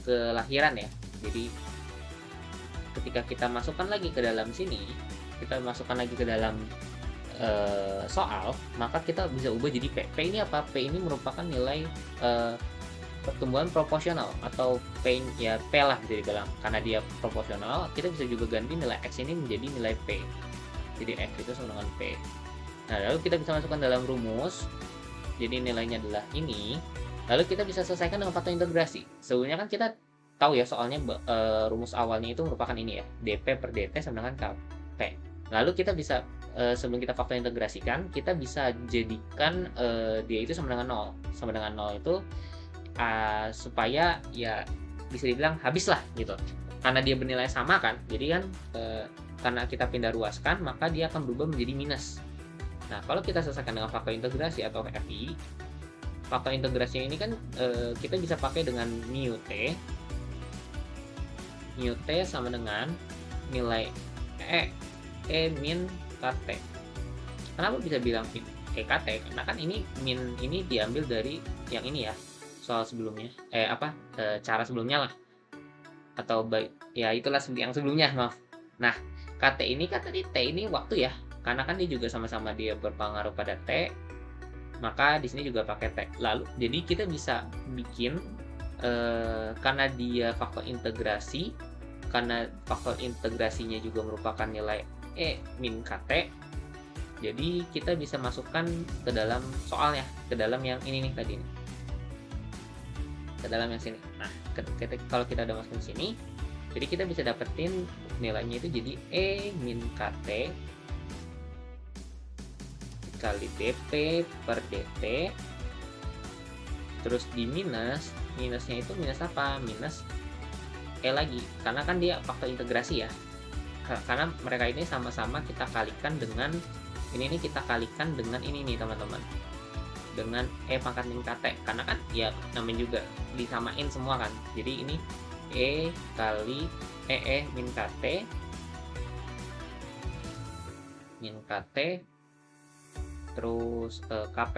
kelahiran ya. Jadi ketika kita masukkan lagi ke dalam sini, kita masukkan lagi ke dalam soal, maka kita bisa ubah jadi P. P ini apa? P ini merupakan nilai pertumbuhan proporsional atau P ya P lah bisa dibilang. Karena dia proporsional, kita bisa juga ganti nilai X ini menjadi nilai P. Jadi X itu sama dengan P. Nah, lalu kita bisa masukkan dalam rumus. Jadi nilainya adalah ini. Lalu kita bisa selesaikan dengan faktor integrasi. Sebelumnya kan kita tahu ya soalnya rumus awalnya itu merupakan ini ya, dp per dt sama dengan kp. Lalu kita bisa sebelum kita faktor integrasikan, kita bisa jadikan dia itu sama dengan 0. Sama dengan 0 itu supaya ya bisa dibilang habis lah gitu. Karena dia bernilai sama kan, jadi kan karena kita pindah ruaskan, maka dia akan berubah menjadi minus. Nah, kalau kita selesaikan dengan faktor integrasi atau FI, faktor integrasinya ini kan kita bisa pakai dengan mu t sama dengan nilai E min KT. Kenapa bisa bilang KT? Karena kan ini min ini diambil dari yang ini ya, soal sebelumnya, cara sebelumnya lah, atau ya itulah yang sebelumnya, maaf. Nah, KT ini kan tadi T ini waktu ya, karena kan dia juga sama-sama dia berpengaruh pada T, maka di sini juga pakai T. Lalu jadi kita bisa bikin karena dia faktor integrasi, karena faktor integrasinya juga merupakan nilai E min KT, jadi kita bisa masukkan ke dalam soalnya, ke dalam yang ini nih tadi nih, ke dalam yang sini. Nah, kalau kita udah masukin sini, jadi kita bisa dapetin nilainya itu jadi E min KT kali dp per dt, terus di minusnya itu minus apa? Minus E lagi, karena kan dia faktor integrasi ya, karena mereka ini sama-sama kita kalikan dengan ini nih, kita kalikan dengan ini nih teman-teman, dengan E pangkat min KT, karena kan ya namanya juga disamain semua kan, jadi ini E kali E min KT terus KP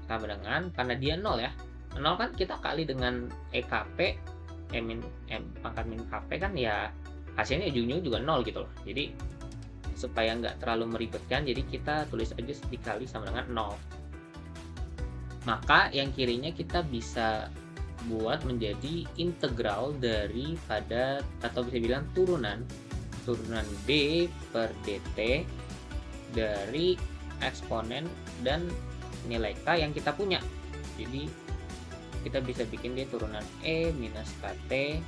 sama dengan, karena dia 0 ya, 0 kan kita kali dengan EKP, pangkat min KP kan ya hasilnya ujung-ujung juga 0 gitu loh. Jadi supaya nggak terlalu meribetkan, jadi kita tulis aja dikali sama dengan 0. Maka yang kirinya kita bisa buat menjadi integral daripada, atau bisa bilang turunan D per dt dari eksponen dan nilai K yang kita punya. Jadi kita bisa bikin dia turunan E minus KT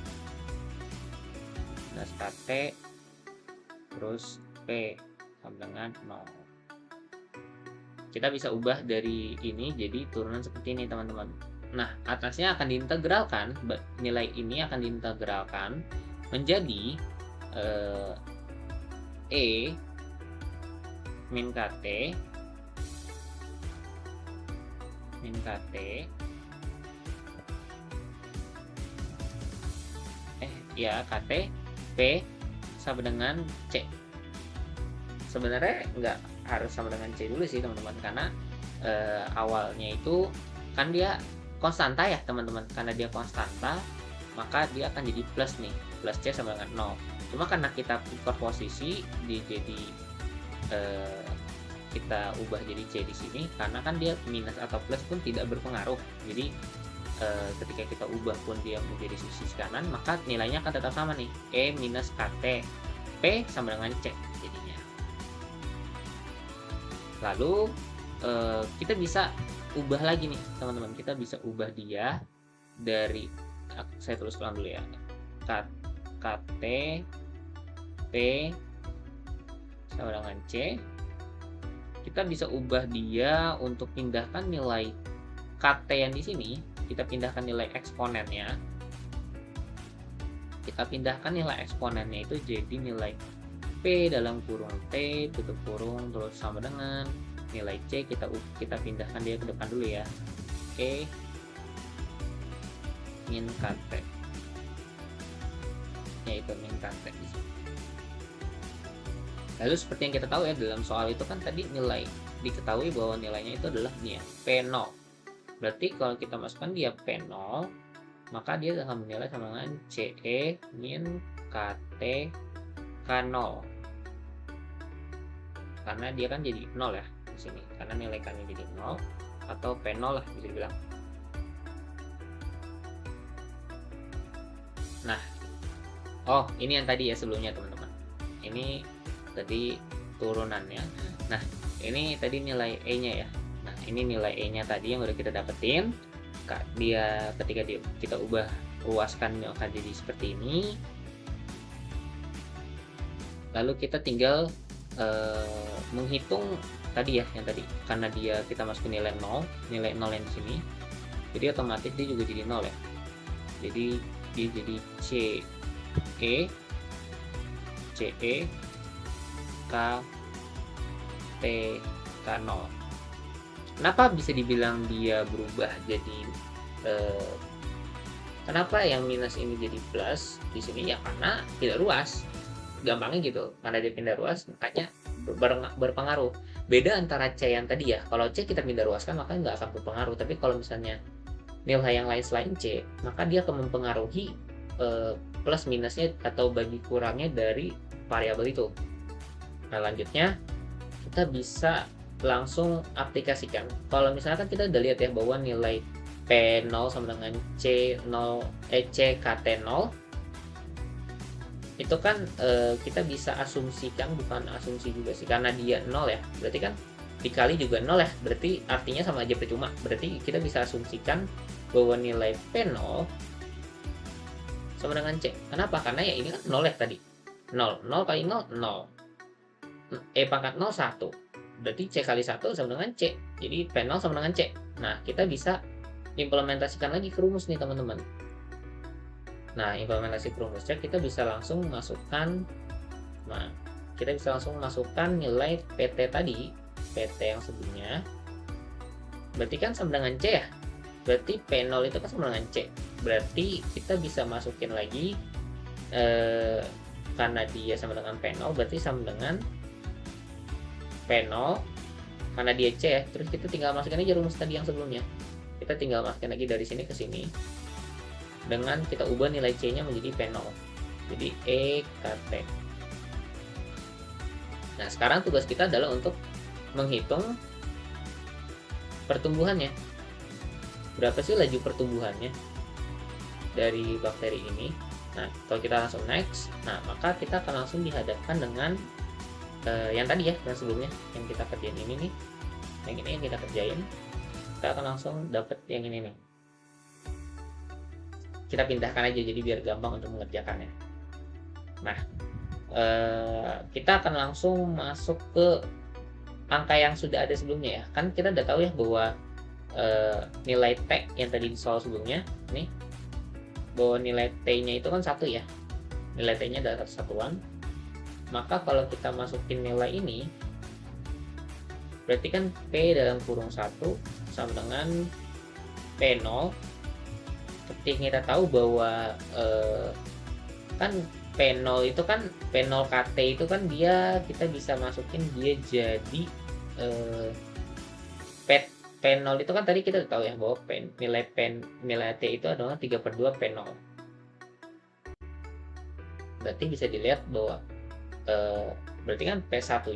terus P sama dengan 0. Kita bisa ubah dari ini jadi turunan seperti ini teman-teman. Nah, atasnya akan diintegralkan, nilai ini akan diintegralkan menjadi E min KT KT P sama dengan C. Sebenarnya nggak harus sama dengan C dulu sih teman-teman, karena awalnya itu kan dia konstanta ya teman-teman, karena dia konstanta maka dia akan jadi plus nih, plus C sama dengan 0. Cuma karena kita tukar posisi dia jadi kita ubah jadi C di sini, karena kan dia minus atau plus pun tidak berpengaruh. Jadi ketika kita ubah pun dia menjadi sisi kanan, maka nilainya akan tetap sama nih, E minus KT P sama dengan C jadinya. Lalu kita bisa ubah lagi nih teman-teman, kita bisa ubah dia dari, saya tulis ulang dulu ya, KT P sama dengan C. Kita bisa ubah dia untuk pindahkan nilai KT yang di sini, kita pindahkan nilai eksponennya. Kita pindahkan nilai eksponennya itu jadi nilai P dalam kurung T tutup kurung terus sama dengan nilai C, kita pindahkan dia ke depan dulu ya. E min KT. Yaitu min KT di sini. Lalu seperti yang kita tahu ya, dalam soal itu kan tadi nilai diketahui bahwa nilainya itu adalah dia P0. Berarti kalau kita masukkan dia P0, maka dia akan menilai sama dengan CE min KT K0. Karena dia kan jadi 0 ya di sini. Karena nilai K-nya jadi 0 atau P0 lah bisa dibilang. Nah, ini yang tadi ya sebelumnya teman-teman. Ini tadi turunannya. Nah, ini tadi nilai E-nya ya. Nah, ini nilai E-nya tadi yang udah kita dapetin. Dia ketika kita ubah ruaskan akan jadi seperti ini. Lalu kita tinggal menghitung tadi ya, yang tadi. Karena kita masukin nilai 0 yang di sini. Jadi otomatis dia juga jadi 0 ya. Jadi dia jadi CE K T K0. Kenapa bisa dibilang dia berubah jadi kenapa yang minus ini jadi plus di sini ya, karena tidak ruas. Gampangnya gitu, karena dia pindah ruas makanya berpengaruh. beda antara C yang tadi ya. Kalau C kita pindah ruaskan maka nggak akan berpengaruh, tapi kalau misalnya nilai yang lain selain C, maka dia akan mempengaruhi plus minusnya atau bagi kurangnya dari variabel itu. Nah, lanjutnya kita bisa langsung aplikasikan. Kalau misalkan kita udah lihat ya bahwa nilai P0 sama dengan CKT0 itu kan kita bisa asumsikan, bukan asumsi juga sih, karena dia 0 ya, berarti kan dikali juga 0 ya, berarti artinya sama aja percuma. Berarti kita bisa asumsikan bahwa nilai P0 sama dengan C. Kenapa? Karena ya ini kan 0 ya tadi. 0 kali 0, 0. E pangkat 0, 1. Berarti C kali 1 sama dengan C. Jadi P0 sama dengan C. Nah, kita bisa implementasikan lagi ke rumus nih, teman-teman. Nah, implementasi ke rumusnya kita bisa langsung masukkan. Nah, kita bisa langsung masukkan nilai PT tadi, PT yang sebelumnya. Berarti kan sama dengan C ya. Berarti P0 itu kan sama dengan C. Berarti kita bisa masukin lagi karena dia sama dengan P0, berarti sama dengan P0 karena dia C ya. Terus kita tinggal masukin aja rumus tadi yang sebelumnya. Kita tinggal masukin lagi dari sini ke sini. Dengan kita ubah nilai C-nya menjadi P0. Jadi EKT. Nah, sekarang tugas kita adalah untuk menghitung pertumbuhannya. Berapa sih laju pertumbuhannya dari bakteri ini? Nah, kalau kita langsung next, nah maka kita akan langsung dihadapkan dengan yang tadi ya, yang sebelumnya yang kita kerjain ini nih, yang ini yang kita kerjain, kita akan langsung dapat yang ini nih. Kita pindahkan aja jadi biar gampang untuk mengerjakannya. Nah, kita akan langsung masuk ke angka yang sudah ada sebelumnya ya. Kan kita udah tahu ya bahwa nilai T yang tadi di soal sebelumnya nih, bahwa nilai T-nya itu kan 1 ya. Nilai T-nya adalah satuan. Maka kalau kita masukin nilai ini, berarti kan P dalam kurung 1 sama dengan P0. Ketika kita tahu bahwa kan P0 itu kan P0 KT itu kan dia kita bisa masukin dia jadi P0 itu kan tadi kita tahu ya bahwa nilai T itu adalah 3/2 P0. Berarti bisa dilihat bahwa berarti kan P1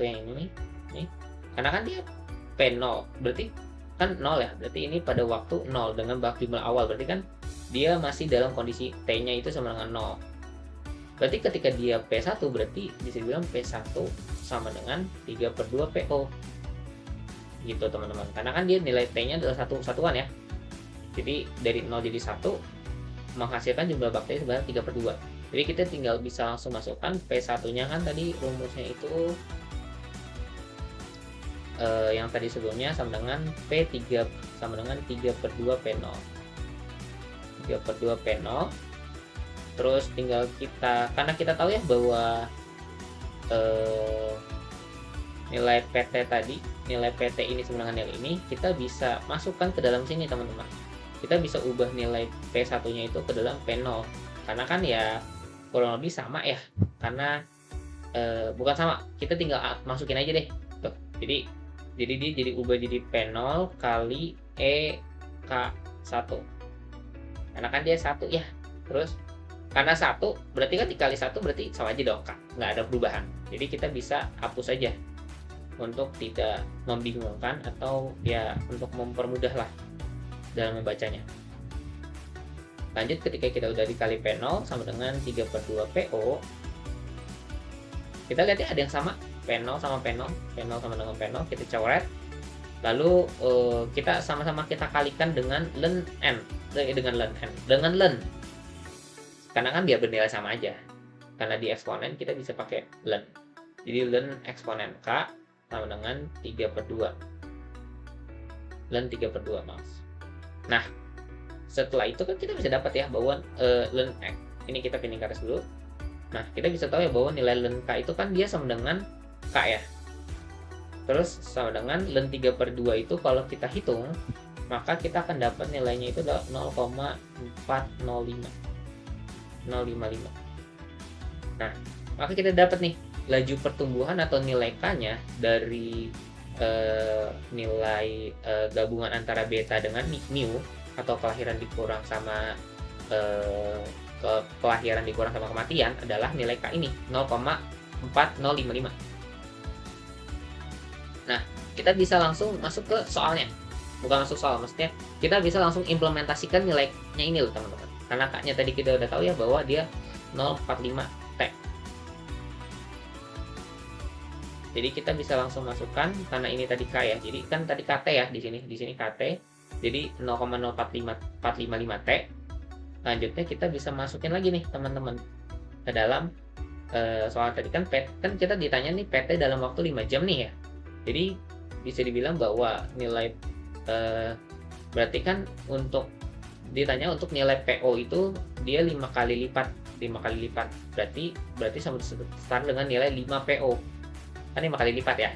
yang ini nih, karena kan dia P0 berarti kan 0 ya, berarti ini pada waktu 0 dengan jumlah awal, berarti kan dia masih dalam kondisi T-nya itu sama dengan 0. Berarti ketika dia P1 berarti bisa dibilang P1 sama dengan 3/2 PO gitu teman-teman, karena kan dia nilai T-nya adalah satuan ya. Jadi dari 0 jadi 1 menghasilkan jumlah bakteri sebanyak 3/2. Jadi kita tinggal bisa langsung masukkan P1-nya kan tadi rumusnya itu yang tadi sebelumnya sama dengan P3 sama dengan 3/2 P0. 3/2 P0. Terus tinggal kita, karena kita tahu ya bahwa nilai PT tadi, nilai PT ini sama dengan nilai ini, kita bisa masukkan ke dalam sini teman-teman. Kita bisa ubah nilai P1-nya itu ke dalam P0. Karena kan ya kurang lebih sama ya. Karena bukan sama, kita tinggal masukin aja deh. Tuh. Jadi dia jadi ubah jadi P0 kali EK1. Karena kan dia 1 ya. Terus karena 1 berarti kan dikali 1 berarti sama aja dong Kak. Nggak ada perubahan. Jadi kita bisa hapus aja untuk tidak membingungkan atau ya untuk mempermudah lah dalam membacanya. Lanjut, ketika kita udah dikali P0 sama dengan 3/2 PO, kita lihat ya ada yang sama, P0 sama P0, P0 sama dengan P0, kita coret. Lalu kita sama-sama kita kalikan dengan ln n, dengan ln. Karena kan biar bernilai sama aja. Karena di eksponen kita bisa pakai ln. Jadi ln eksponen K sama dengan 3/2. Ln 3/2 mas. Nah, setelah itu kan kita bisa dapat ya bahwa ln X, ini kita pindah garis dulu. Nah, kita bisa tahu ya bahwa nilai ln K itu kan dia sama dengan K ya. Terus sama dengan ln 3/2 itu kalau kita hitung, maka kita akan dapat nilainya itu adalah 0,405. 055. Nah, maka kita dapat nih laju pertumbuhan atau nilai K-nya dari nilai gabungan antara beta dengan mu atau kelahiran dikurang sama kelahiran dikurang sama kematian adalah nilai K ini 0,4055. Nah, kita bisa langsung masuk ke soalnya. Bukan masuk soal, maksudnya kita bisa langsung implementasikan nilainya ini loh teman-teman. Karena K-nya tadi kita udah tahu ya bahwa dia 0,45T. Jadi kita bisa langsung masukkan karena ini tadi K ya. Jadi kan tadi KT ya di sini KT. Jadi 0,045455T. Lanjutnya kita bisa masukin lagi nih teman-teman ke dalam soal tadi kan kita ditanya nih PT dalam waktu 5 jam nih ya. Jadi bisa dibilang bahwa nilai berarti kan untuk ditanya untuk nilai PO itu dia 5 kali lipat. Berarti sama setara dengan nilai 5 PO. Kan 5 kali lipat ya.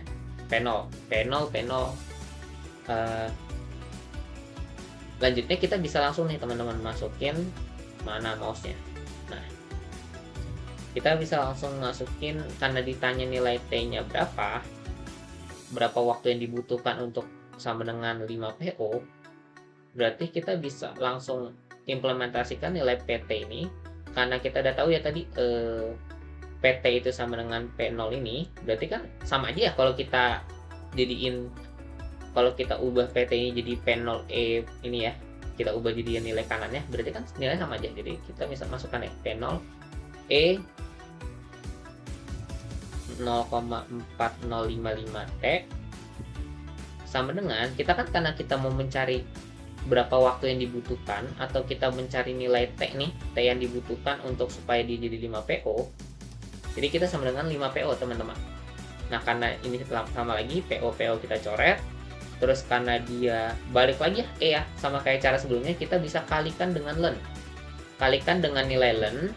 P0. Lanjutnya kita bisa langsung nih teman-teman masukin mana mouse-nya. Nah, kita bisa langsung masukin karena ditanya nilai T-nya berapa waktu yang dibutuhkan untuk sama dengan 5 PO. Berarti kita bisa langsung implementasikan nilai PT ini karena kita udah tahu ya tadi PT itu sama dengan P0 ini. Berarti kan sama aja ya kalau kita ubah PT ini jadi P0E ini ya, kita ubah jadi nilai kanannya, berarti kan nilainya sama aja. Jadi kita bisa masukkan ya P0E 0,4055T sama dengan kita kan karena kita mau mencari berapa waktu yang dibutuhkan atau kita mencari nilai T nih, T yang dibutuhkan untuk supaya dia jadi 5 PO. Jadi kita sama dengan 5 PO teman-teman. Nah, karena ini sama lagi PO kita coret. Terus karena dia balik lagi ya sama kayak cara sebelumnya, kita bisa kalikan dengan len. Kalikan dengan nilai len.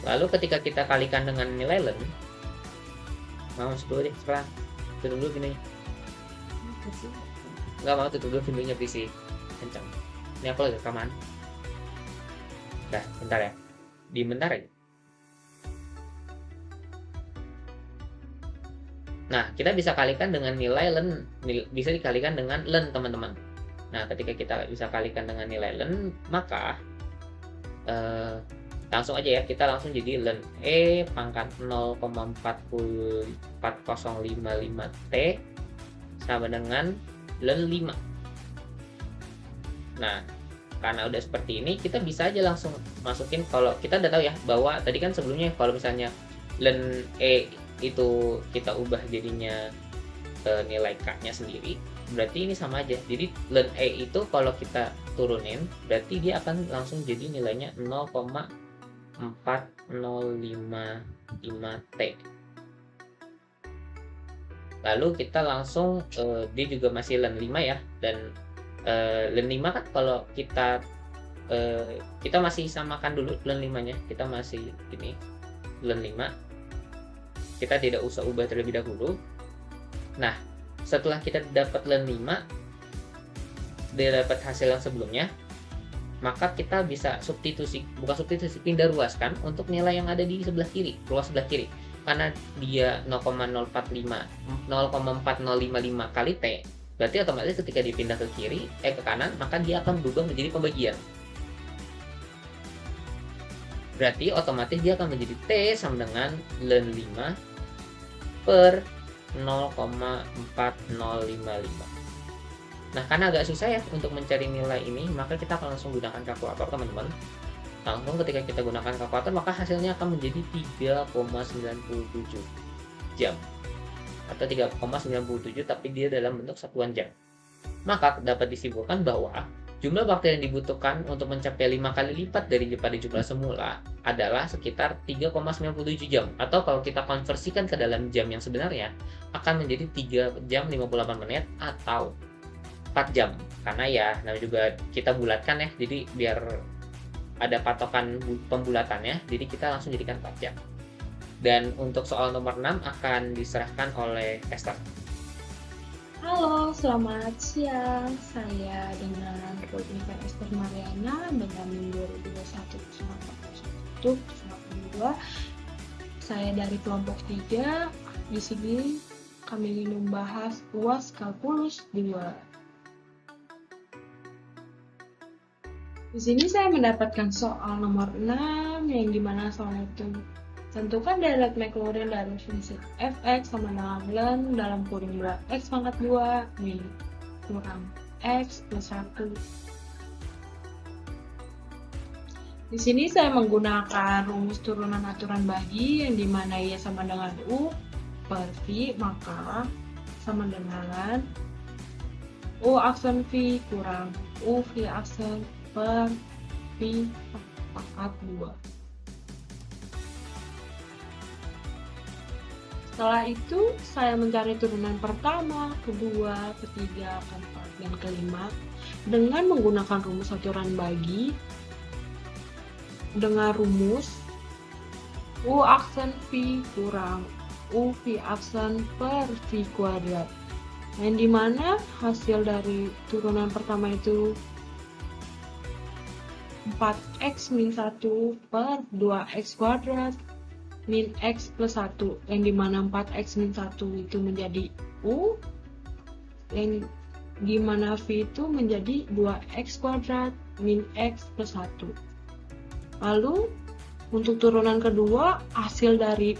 Lalu ketika kita kalikan dengan nilai len, masuk dulu deh sekarang. Tutup dulu gini. Nggak mau tutup dulu pintunya PC. Kencang. Ini aku lagi rekaman. Dah, bentar ya. Bentar aja. Nah, kita bisa kalikan dengan nilai len, bisa dikalikan dengan len teman-teman. Nah, ketika kita bisa kalikan dengan nilai len, maka langsung aja ya, kita langsung jadi len E pangkat 0,4055T sama dengan len 5. Nah, karena udah seperti ini, kita bisa aja langsung masukin, kalau kita udah tahu ya bahwa tadi kan sebelumnya kalau misalnya len E itu kita ubah jadinya nilai K-nya sendiri, berarti ini sama aja. Jadi len E itu kalau kita turunin, berarti dia akan langsung jadi nilainya 0,4055T. Lalu kita langsung dia juga masih len 5 ya, dan len 5 kan kalau kita masih samakan dulu len 5-nya, kita masih ini len 5. Kita tidak usah ubah terlebih dahulu. Nah, setelah kita dapat len 5, dia dapat hasil yang sebelumnya, maka kita bisa pindah ruaskan untuk nilai yang ada di sebelah kiri, ruas sebelah kiri. Karena dia 0,4055 kali T, berarti otomatis ketika dipindah ke kanan, maka dia akan berubah menjadi pembagian. Berarti otomatis dia akan menjadi T sama dengan len 5 per 0,4055. Nah, karena agak susah ya untuk mencari nilai ini, maka kita akan langsung gunakan kalkulator teman-teman. Langsung ketika kita gunakan kalkulator, maka hasilnya akan menjadi 3,97 jam. Atau 3,97 tapi dia dalam bentuk satuan jam. Maka dapat disimpulkan bahwa jumlah waktu yang dibutuhkan untuk mencapai 5 kali lipat daripada jumlah semula adalah sekitar 3,97 jam. Atau kalau kita konversikan ke dalam jam yang sebenarnya, akan menjadi 3 jam 58 menit atau 4 jam. Karena ya, namanya juga kita bulatkan ya, jadi biar ada patokan pembulatannya, jadi kita langsung jadikan 4 jam. Dan untuk soal nomor 6 akan diserahkan oleh Esther. Halo, selamat siang. Saya dengan Rodnika Esther Mariana dengan NIM 2021-192. saya dari kelompok 3. Di sini kami ingin membahas UAS Kalkulus 2. Di sini saya mendapatkan soal nomor 6 yang dimana soal itu tentukan deret Maclaurin dari fungsi fx sama dengan ln dalam kurung 2x pangkat 2 min kurang x plus 1. Di sini saya menggunakan rumus turunan aturan bagi yang dimana ia sama dengan U per V, maka sama dengan U aksen V kurang U V aksen per V pangkat 2. Setelah itu, saya mencari turunan pertama, kedua, ketiga, keempat, dan kelima dengan menggunakan rumus aturan bagi dengan rumus U aksen V kurang U V aksen per V kuadrat, yang dimana hasil dari turunan pertama itu 4x min 1 per 2x kuadrat min x plus 1, yang dimana 4x min 1 itu menjadi U, yang dimana V itu menjadi 2x kuadrat min x plus 1. Lalu untuk turunan kedua, hasil dari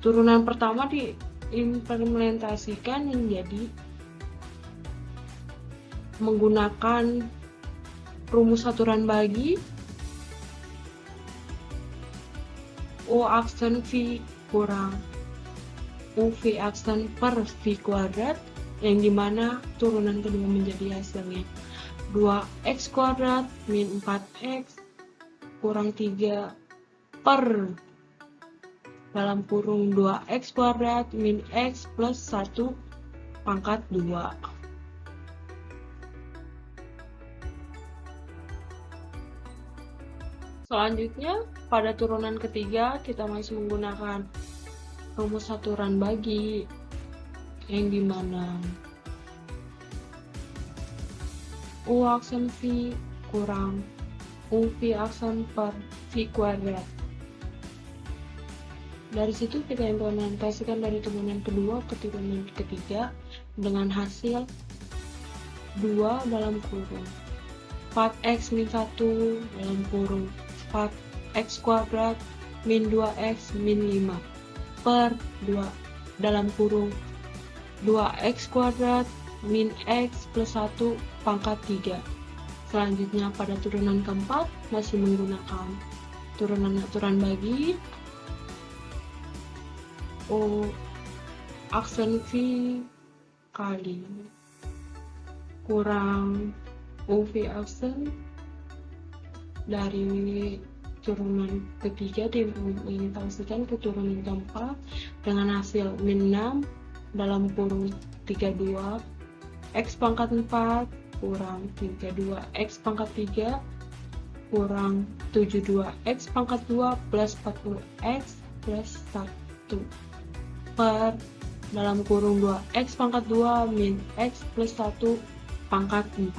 turunan pertama diimplementasikan menjadi menggunakan rumus aturan bagi U aksen V kurang U V aksen per V kuadrat, yang dimana turunan kedua menjadi hasilnya 2x kuadrat min 4x kurang 3 per dalam kurung 2x kuadrat min x plus 1 pangkat 2. Selanjutnya, pada turunan ketiga kita masih menggunakan rumus aturan bagi, yang dimana U aksen V kurang U V aksen per V kuadrat. Dari situ kita implementasikan dari turunan kedua ke turunan ketiga dengan hasil 2 dalam kurung 4x min 1 dalam kurung 4x kuadrat min 2x min 5 per 2 dalam kurung 2x kuadrat min x plus 1 pangkat 3. Selanjutnya pada turunan keempat masih menggunakan turunan aturan bagi U aksen V kali kurang U V aksen dari turunan ketiga diimplementasikan ke turunan keempat dengan hasil min 6 dalam kurung 32 x pangkat 4 kurang 32 x pangkat 3 kurang 72 x pangkat 2 plus 40 x plus 1 per dalam kurung 2 x pangkat 2 min x plus 1 pangkat 4.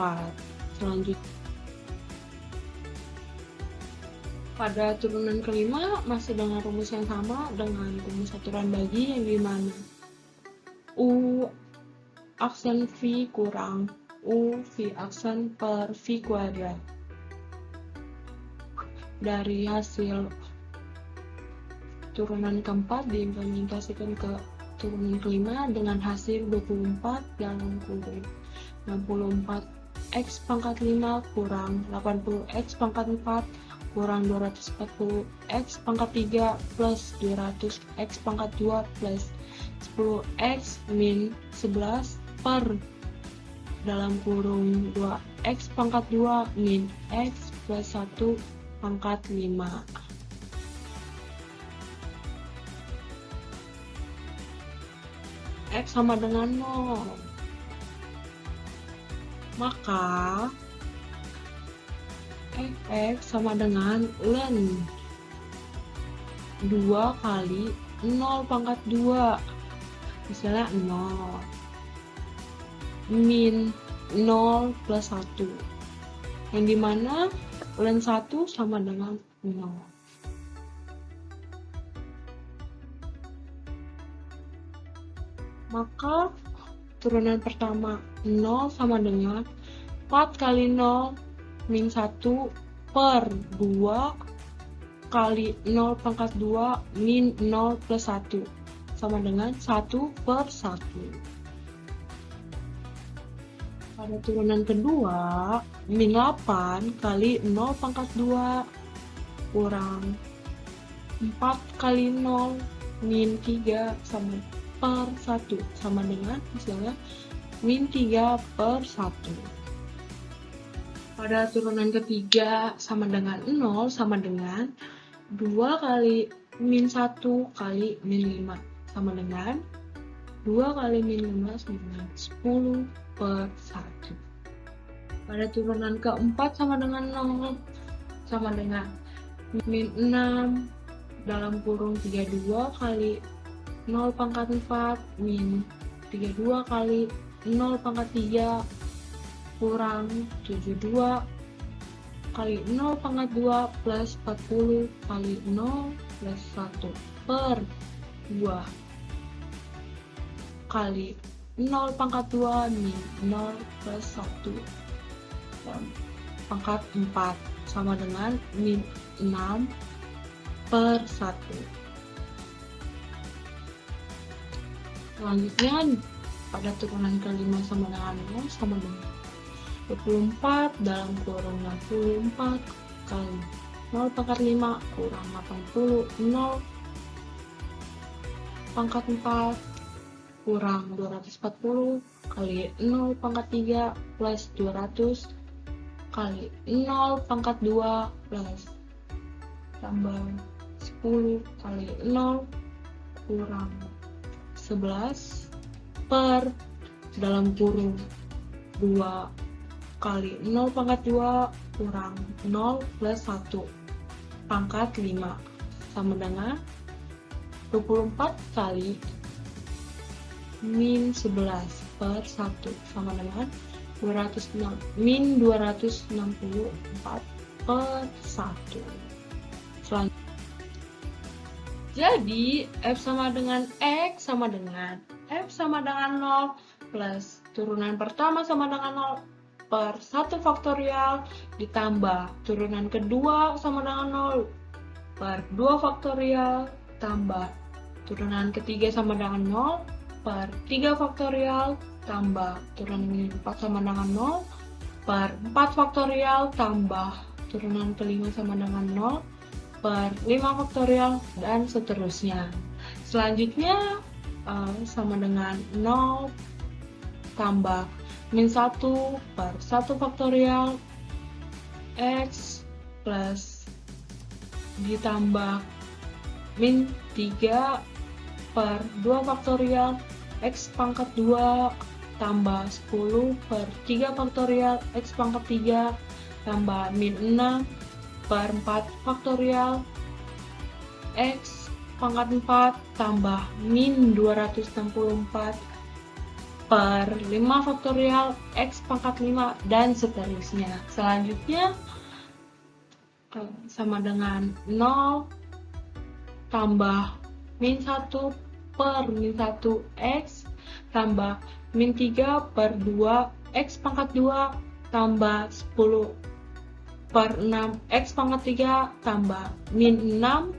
Selanjutnya pada turunan kelima masih dengan rumus yang sama dengan rumus aturan bagi, yang dimana U aksen V kurang U V aksen per V kuadrat. Dari hasil turunan keempat diimplementasikan ke turunan kelima dengan hasil 24 dalam kurung 64 x pangkat 5 kurang 80 x pangkat 4 kurang 240 x pangkat 3 plus 200 x pangkat 2 plus 10 x min 11 per dalam kurung 2x pangkat 2 min x plus 1 pangkat 5. X sama dengan 0. Maka fx sama dengan ln 2 kali 0 pangkat 2, misalnya 0 min 0 plus 1, yang dimana ln 1 sama dengan 0. Maka turunan pertama 0 sama dengan 4 kali 0 min 1 per 2 kali 0 pangkat 2 min 0 plus 1 sama dengan 1 per 1. Pada turunan kedua, min 8 kali 0 pangkat 2 kurang 4 kali 0 min 3 sama per 1 sama dengan hasilnya min 3 per 1. Pada turunan ketiga sama dengan 0 sama dengan 2 kali min 1 kali min 5 sama dengan 2 kali min 5 sama dengan 10 per 1. Pada turunan keempat sama dengan 0 sama dengan min 6 dalam kurung 32 kali 0 pangkat 4 min 32 kali 0 pangkat 3 kurang 72 kali 0 pangkat 2 plus 40 kali 0 plus 1 per 2 kali 0 pangkat 2 min 0 plus 1 pangkat 4 sama dengan min 6 per 1. Selanjutnya pada turunan kelima sama dengan 0 sama dengan 24 dalam kurung 64 kali 0 pangkat 5 kurang 80 0 pangkat 4 kurang 240 kali 0 pangkat 3 plus 200 kali 0 pangkat 2 plus tambah 10 kali 0 kurang 11 per dalam kurung 2 kali 0 pangkat 2 kurang 0 plus 1 pangkat 5 sama dengan 24 kali min 11 per 1 sama dengan 264 per 1. Jadi F sama dengan X sama dengan F sama dengan 0 plus turunan pertama sama dengan 0 per 1 faktorial ditambah turunan kedua sama dengan 0 per 2 faktorial tambah turunan ketiga sama dengan 0 per 3 faktorial tambah turunan 4 sama dengan 0 per 4 faktorial tambah turunan kelima sama dengan 0 per 5 faktorial dan seterusnya. Selanjutnya sama dengan 0 tambah min 1 per 1 faktorial X plus ditambah min 3 per 2 faktorial X pangkat 2 tambah 10 per 3 faktorial X pangkat 3 tambah min 6 per 4 faktorial X pangkat 4 tambah min 264 per 5 faktorial X pangkat 5 dan seterusnya. Selanjutnya sama dengan 0 tambah min 1 per min 1 X tambah min 3 per 2 X pangkat 2 tambah 10 per 6 X pangkat 3 tambah min 6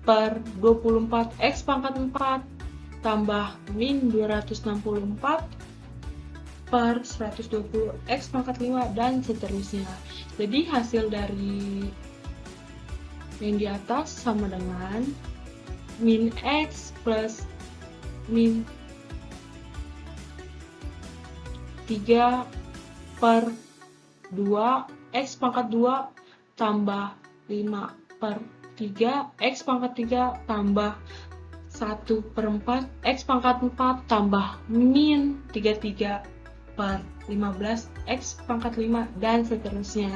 per 24 X pangkat 4 tambah min 264 per 120 X pangkat 5 dan seterusnya. Jadi hasil dari yang di atas sama dengan min X plus min 3 per 2 X pangkat 2 tambah 5 per 3 X pangkat 3 tambah 1 per 4 X pangkat 4 tambah min 33 per 15 X pangkat 5 dan seterusnya.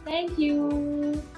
Thank you.